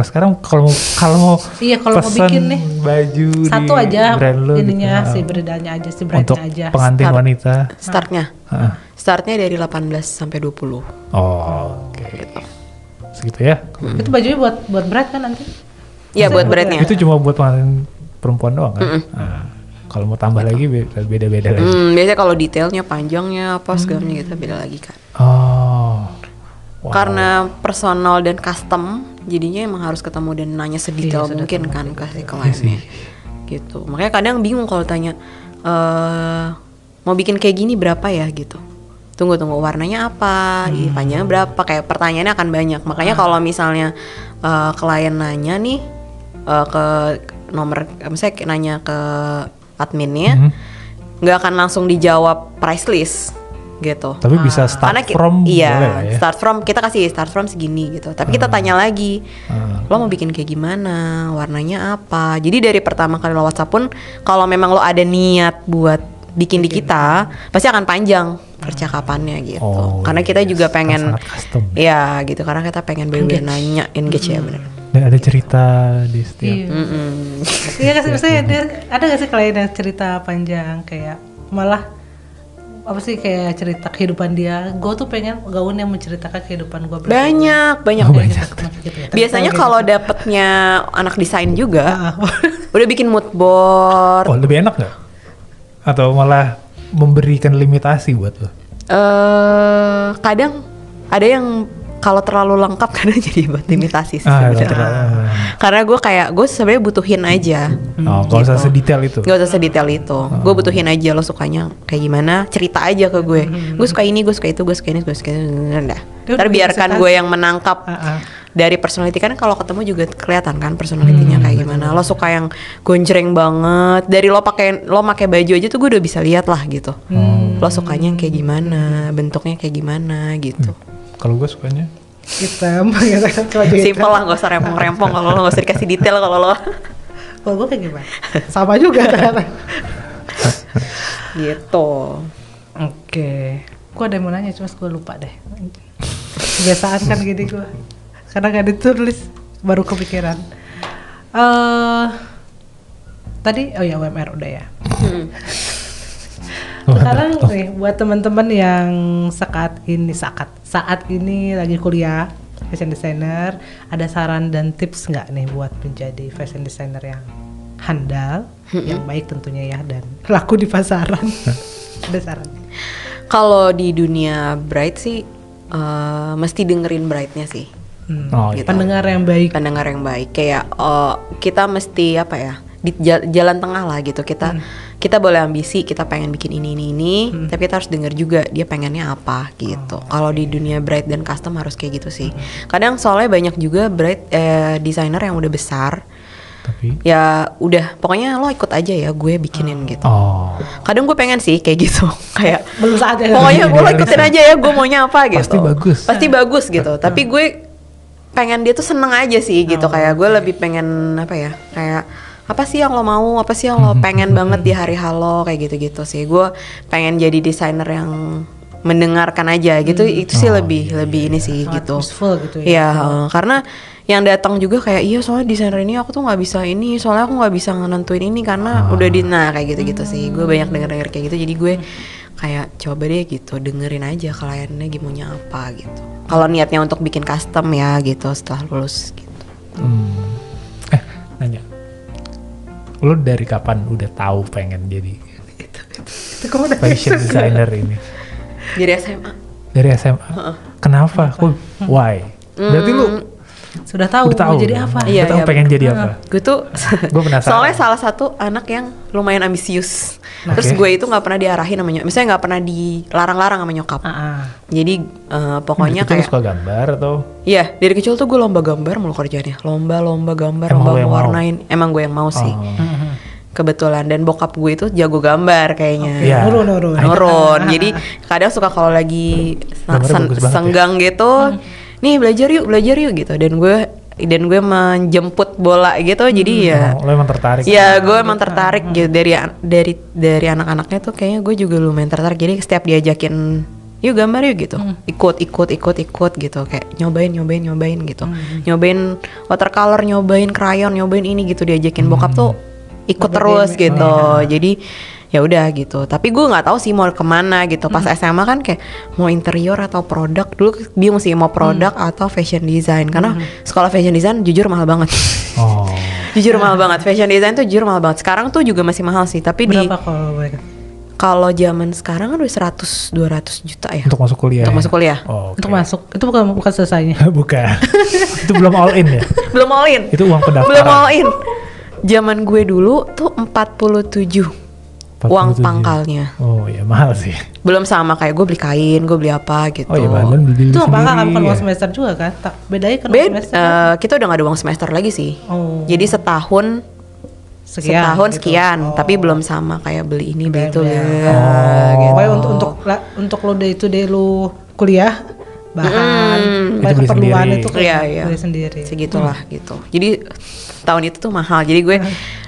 sekarang kalau mau bikin nih baju satu di aja brand lo ininya gitu, si beredanya aja si brandnya aja pengantin wanita startnya dari 18 sampai 20. Oke. Gitu. Segitu ya. Itu bajunya buat brand kan nanti? Iya, buat brandnya. Itu cuma buat pengantin perempuan doang kan? Kalau mau tambah lagi beda-beda lagi. Biasanya kalau detailnya, panjangnya apa segalanya gitu beda lagi kan. Wow. Karena personal dan custom, jadinya emang harus ketemu dan nanya sedetail mungkin kan kasih kliennya. Gitu. Makanya kadang bingung kalau tanya mau bikin kayak gini berapa ya gitu. Tunggu warnanya apa, panjangnya berapa, kayak pertanyaannya akan banyak. Makanya kalau misalnya klien nanya nih ke nomor, misalnya nanya ke adminnya, nggak akan langsung dijawab price list gitu. Tapi bisa start from ya? Start from, kita kasih start from segini gitu. Tapi kita tanya lagi, lo mau bikin kayak gimana, warnanya apa. Jadi dari pertama kali lo WhatsApp pun, kalau memang lo ada niat buat bikin di kita, pasti akan panjang percakapannya gitu. Karena kita juga pengen, ya gitu. Karena kita pengen bener-bener nanya, engage ya bener. Dan ada cerita di setiap. Iya kan, maksudnya ada gak sih klien yang cerita panjang kayak malah apa sih kayak cerita kehidupan dia. Gue tuh pengen gaun yang menceritakan kehidupan gue. Banyak. Gitu ya. Biasanya kalau dapetnya anak desain juga, udah bikin mood board. Lebih enak nggak? Atau malah memberikan limitasi buat lo? Kadang ada yang kalau terlalu lengkap kadang jadi buat limitasi sih sebenarnya. Karena gue sebenarnya butuhin aja. Gak usah sedetail itu. Gak usah sedetail itu. Gue butuhin aja lo sukanya kayak gimana, cerita aja ke gue. Gue suka ini, gue suka itu, gue suka ini, gue suka itu. Ntar biarkan gue yang menangkap dari personality. Kan kalau ketemu juga kelihatan kan personalitinya kayak gimana. Lo suka yang gonjreng banget. Dari lo pakai baju aja tuh gue udah bisa lihat lah gitu. Lo sukanya yang kayak gimana, bentuknya kayak gimana gitu. Kalau gue sukanya hitam, simpel lah, gak usah rempong-rempong. Kalau lo gak usah dikasih detail. Kalau gue kayak gimana? Sama juga ternyata. Gitu. Oke. Gue ada yang mau nanya, cuma gue lupa deh. Kebiasaan kan gini gue. Karena gak ditulis, baru kepikiran. Tadi, UMR udah ya. Sekarang nih buat teman-teman yang saat ini lagi kuliah fashion designer, ada saran dan tips nggak nih buat menjadi fashion designer yang handal, yang baik tentunya ya, dan laku di pasaran? Ada saran? Kalau di dunia bride sih mesti dengerin bride-nya sih. Gitu. Pendengar yang baik. Pendengar yang baik. Kayak kita mesti apa ya? Di jalan tengah lah gitu. Kita boleh ambisi, kita pengen bikin ini, tapi kita harus denger juga dia pengennya apa gitu. Kalau di dunia bride dan custom harus kayak gitu sih. Kadang soalnya banyak juga bride designer yang udah besar. Tapi ya udah, pokoknya lo ikut aja ya, gue bikinin gitu. Kadang gue pengen sih kayak gitu, kayak belum saatnya. Pokoknya gue ikutin aja ya, gue maunya apa gitu. Pasti bagus gitu. Tapi gue pengen dia tuh seneng aja sih gitu. Kayak gue lebih pengen apa ya? Kayak apa sih yang lo mau? Apa sih yang lo pengen banget di hari halo kayak gitu-gitu sih. Gue pengen jadi desainer yang mendengarkan aja gitu. Itu sih lebih ini sih gitu. Useful gitu ya. Iya, karena yang datang juga kayak iya soalnya desainer ini aku tuh nggak bisa ini, soalnya aku nggak bisa nentuin ini karena udah kayak gitu sih. Gue banyak denger kayak gitu, jadi gue kayak coba deh gitu dengerin aja kliennya gimana apa gitu. Kalau niatnya untuk bikin custom ya gitu setelah lulus gitu. Nanya, lo dari kapan udah tahu pengen jadi fashion designer ini? Dari SMA. Dari SMA. Kenapa? Why? Berarti lo sudah tahu mau jadi apa? Iya, pengen jadi apa? Gue tuh gue penasaran. Soalnya salah satu anak yang lumayan ambisius. Terus gue itu nggak pernah diarahin sama nyokap. Misalnya nggak pernah dilarang-larang sama nyokap. Jadi pokoknya kayak suka gambar atau? Iya, dari kecil tuh gue lomba gambar mulu kerjanya. Lomba gambar, lomba mewarnain. Emang gue yang mau sih. Kebetulan, dan bokap gue itu jago gambar kayaknya. Nurun. Jadi kadang suka kalau lagi senggang gitu. Nih belajar yuk gitu, dan gue menjemput bola gitu. Jadi ya lo emang tertarik ya, gue emang tertarik gitu dari anak-anaknya tuh kayaknya gue juga lumayan tertarik. Jadi setiap diajakin yuk gambar yuk gitu, ikut gitu, kayak nyobain gitu, nyobain watercolor, nyobain crayon, nyobain ini gitu, diajakin bokap tuh ikut terus gitu. Jadi ya udah gitu, tapi gue nggak tahu sih mau kemana gitu. Pas SMA kan kayak mau interior atau produk, dulu bingung sih mau produk atau fashion design, karena sekolah fashion design jujur mahal banget. Jujur mahal banget, fashion design tuh jujur mahal banget. Sekarang tuh juga masih mahal sih, tapi berapa kalau zaman sekarang kan udah 100-200 juta ya untuk masuk kuliah. Untuk masuk itu bukan selesainya. Bukan. Itu belum all in ya? Belum all in. Itu uang pendaftaran. Belum all in. Zaman gue dulu tuh 47 uang pangkalnya. Oh ya, mahal sih. Belum sama kayak gue beli kain, gue beli apa gitu. Oh iya, beli itu pangkal kan bukan uang semester juga kan? Bedanya kan uang semester. Kita udah gak ada uang semester lagi sih. Jadi setahun sekian, tapi belum sama kayak beli ini beli itu. Gitu. Untuk lo day to day lo kuliah, bahan, keperluan itu kayak beli sendiri. Segitulah gitu. Jadi tahun itu tuh mahal. Jadi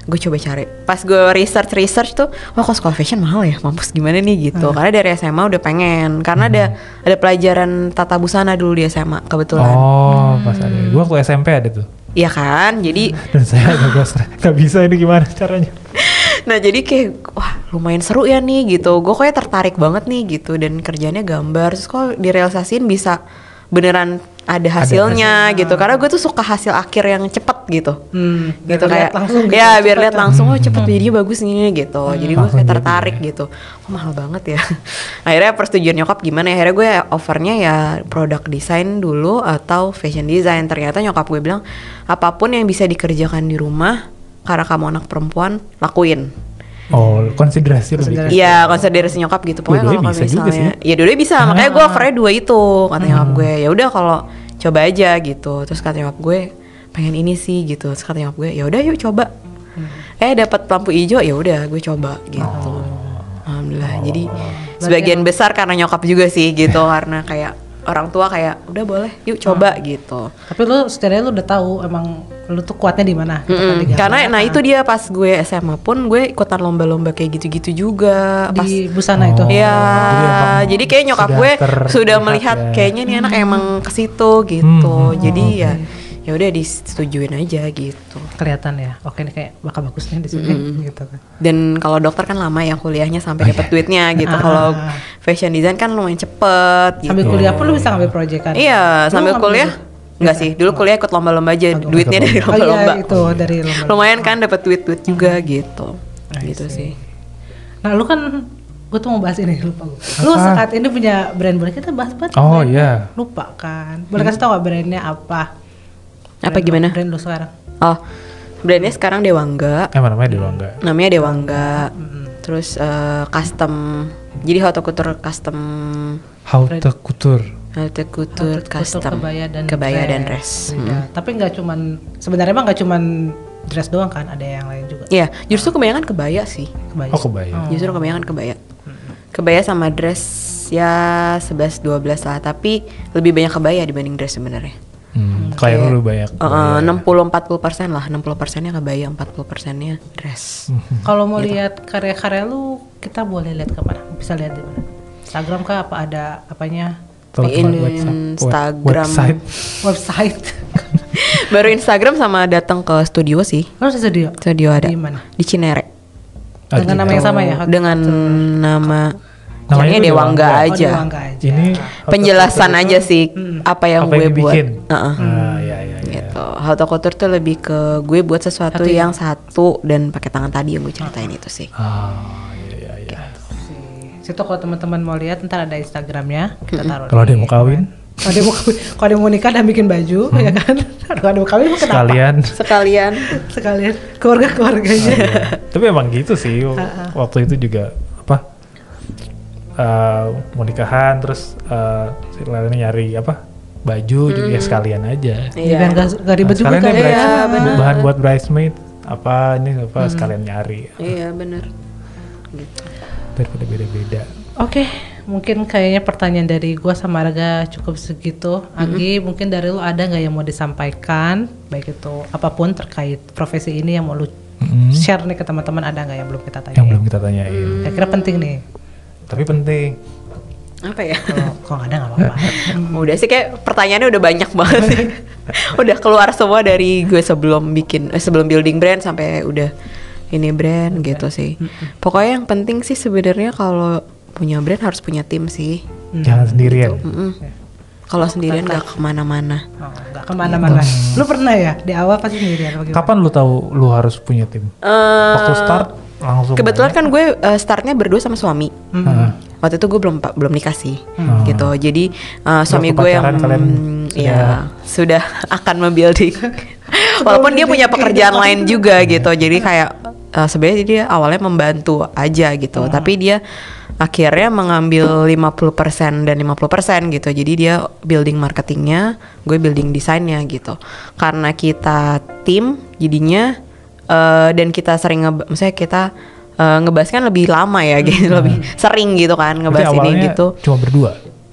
gue coba cari. Pas gue research tuh, wah kok sekolah fashion mahal ya, mampus gimana nih gitu. Karena dari SMA udah pengen, karena ada pelajaran tata busana dulu di SMA kebetulan. Pas ada. Gue waktu SMP ada tuh. Iya kan, jadi dan saya gak bisa ini gimana caranya. Nah jadi kayak wah lumayan seru ya nih gitu. Gue kayak tertarik banget nih gitu, dan kerjanya gambar. Terus kok direalisasiin bisa beneran ada hasilnya gitu. Karena gue tuh suka hasil akhir yang cepet gitu. Gitu kayak biar lihat langsung oh cepet jadinya bagus nih gitu. Jadi gue kayak tertarik gitu. Oh mahal banget ya. Akhirnya persetujuan nyokap gimana ya? Akhirnya gue offernya ya product design dulu atau fashion design. Ternyata nyokap gue bilang apapun yang bisa dikerjakan di rumah karena kamu anak perempuan lakuin. Konsiderasi lebih. Iya, konsiderasi nyokap gitu. Pokoknya kalau misalnya ya dua bisa. Makanya gue offernya 2 itu. Kata nyokap gue, ya udah kalau coba aja gitu. Terus kata nyokap gue pengen ini sih gitu. Terus kata nyokap gue, ya udah yuk coba. Dapat lampu hijau, ya udah gue coba gitu. Alhamdulillah. Jadi sebagian besar karena nyokap juga sih gitu. Karena kayak orang tua kayak udah boleh yuk coba gitu. Tapi lu setidaknya lu udah tahu emang lu tuh kuatnya di mana gitu karena itu dia pas gue SMA pun gue ikutan lomba-lomba kayak gitu-gitu juga pas di busana itu. Iya, jadi kayak nyokap gue sudah melihat kayaknya nih anak emang ke situ gitu. Jadi ya udah disetujuin aja gitu. Kelihatan ya. Oke nih kayak bakal bagus nih di sini gitu kan. Dan kalau dokter kan lama ya kuliahnya sampai dapat duitnya gitu. Kalau fashion design kan lumayan cepet gitu. Sambil kuliah pun lu bisa ngambil proyekan. Iya, sambil kuliah Enggak sih, dulu kuliah ikut lomba-lomba aja, duitnya dari Oh lomba-lomba. iya itu dari lomba. Lumayan kan dapat duit juga gitu. Gitu sih. Nah lu kan, gue tuh mau bahas ini, lupa gue. Lu saat ini punya brand, boleh kita bahas banget? Oh iya. Lupa kan. Boleh kasih tau gak brandnya apa? Apa gimana? Brand lu sekarang? Oh, brandnya sekarang Dewangga. Namanya Dewangga. Namanya Dewangga. Terus custom. Jadi haute couture custom. Haute couture. Haute couture custom. Kebaya dan dress. Iya. Tapi nggak cuman, sebenarnya emang nggak cuman dress doang kan, ada yang lain juga. Iya, justru kebanyakan kebaya sih. Kebaya. Oh kebaya. Justru kebanyakan kebaya. Kebaya sama dress ya 11-12 lah, tapi lebih banyak kebaya dibanding dress sebenarnya. Kayak lu banyak. 60-40% lah, 60%-nya kebaya, 40%-nya dress. Kalau mau lihat karya-karya lu, kita boleh lihat kemana? Bisa lihat di mana? Instagram kah? Apa ada apanya? Instagram. Website. Baru Instagram sama datang ke studio sih. Lu di studio? Studio ada. Di mana? Di Cinere. Dengan nama yang sama ya? Dengan nama namanya Dewangga Oh, aja. Dewangga aja. Ini Penjelasan aja sih apa yang gue buat. Iya. Gitu. Haute couture tuh lebih ke gue buat sesuatu yang satu dan pakai tangan tadi yang gue ceritain itu sih. Iya. Situ kalau teman-teman mau lihat, ntar ada Instagramnya, kita taruh. Kalau dia mau kawin, kalau dia mau nikah dan bikin baju, ya kan? Kalau dia mau kawin, kenapa? Sekalian keluarga-keluarganya. Tapi emang gitu sih. Waktu itu juga mau nikahan, terus lainnya nyari baju juga ya sekalian aja. Iya. Gak ribet juga kan ya. Bahan buat bridesmaid sekalian nyari. Iya benar. Gitu. Daripada beda-beda. Oke, mungkin kayaknya pertanyaan dari gua sama Arga cukup segitu. Anggi, mungkin dari lu ada nggak yang mau disampaikan, baik itu apapun terkait profesi ini yang mau lu share nih ke teman-teman, ada nggak yang belum kita tanyain? Yang belum kita tanyain. Kira-kira penting nih. Tapi penting. Apa ya? Kalau nggak ada nggak apa-apa. Udah sih kayak pertanyaannya udah banyak banget sih. Udah keluar semua dari gue sebelum building brand sampai udah ini brand gitu sih. Pokoknya yang penting sih sebenarnya kalau punya brand harus punya tim sih. Jangan sendirian. Kalau sendirian nggak kemana-mana. Nggak kemana-mana. Lu pernah ya di awal pasti sendirian? Kapan lu tahu lu harus punya tim? Waktu start langsung. Kebetulan kan gue startnya berdua sama suami. Waktu itu gue belum nikah sih, gitu. Jadi suami gue yang sudah akan membuilding. Walaupun dia punya pekerjaan lain juga gitu. Jadi kayak sebenarnya dia awalnya membantu aja gitu. Tapi dia akhirnya mengambil 50% dan 50% gitu. Jadi dia building marketingnya, gue building desainnya gitu. Karena kita tim jadinya dan kita sering maksudnya kita ngebahas kan lebih lama ya gitu, lebih sering gitu kan ngebahas ini gitu. Cuma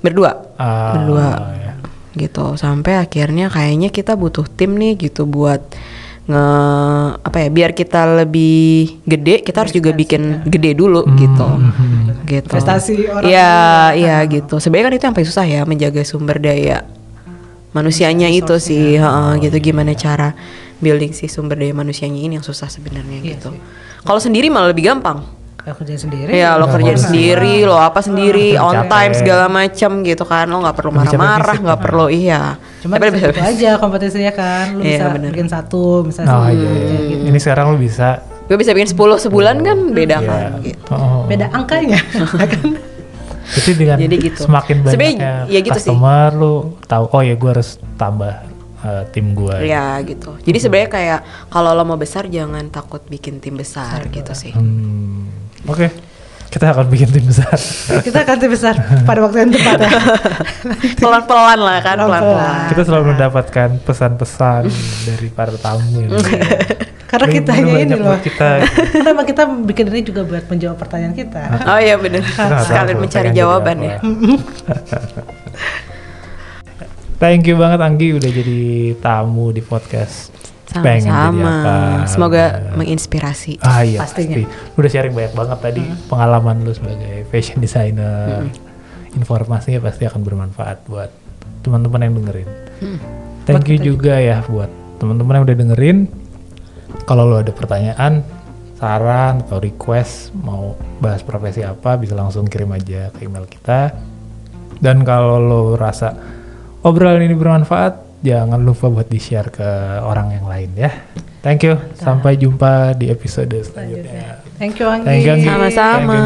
berdua ya. Gitu sampai akhirnya kayaknya kita butuh tim nih gitu buat biar kita lebih gede kita harus juga bikin gede dulu gitu. Investasi orang. Iya gitu. Sebenarnya kan itu yang paling susah ya, menjaga sumber daya manusianya itu sih, gitu. Gimana cara building si sumber daya manusianya ini yang susah sebenarnya gitu. Kalau sendiri malah lebih gampang. Kalau kerjain sendiri? Ya lo kerjain sendiri, lo apa sendiri, on time segala macam gitu kan. Lo nggak perlu marah-marah, nggak perlu Cuma bisa aja kompetisinya kan. Lo bisa bikin satu, misalnya. Gitu. Ini sekarang lo bisa. Gue bisa bikin 10 sebulan kan, beda kan. Gitu. Beda angkanya, kan? Jadi gitu. Semakin banyaknya gitu customer sih. Lo tahu gue harus tambah tim gue. Ya gitu. Jadi sebenarnya kayak kalau lo mau besar jangan takut bikin tim besar gitu sih. Oke. Kita akan bikin tim besar. Kita akan tim besar pada waktu yang tepat ya. Pelan-pelan lah kan, pelan-pelan. Kita selalu mendapatkan pesan-pesan dari para tamu ini. Karena kita ini loh. Karena kita bikin ini juga buat menjawab pertanyaan kita. Oh iya benar. Sekalian mencari jawaban ya. Thank you banget Anggi udah jadi tamu di podcast. Sama-sama. Semoga menginspirasi. Iya pastinya. Pasti. Udah sharing banyak banget tadi pengalaman lu sebagai fashion designer. Informasinya pasti akan bermanfaat buat teman-teman yang dengerin. Thank you juga ya buat teman-teman yang udah dengerin. Kalau lo ada pertanyaan, saran atau request mau bahas profesi apa, bisa langsung kirim aja ke email kita. Dan kalau lo rasa obrolan ini bermanfaat, jangan lupa buat di-share ke orang yang lain ya. Thank you. Sampai jumpa di episode selanjutnya. Thank you Anggi. Sama-sama.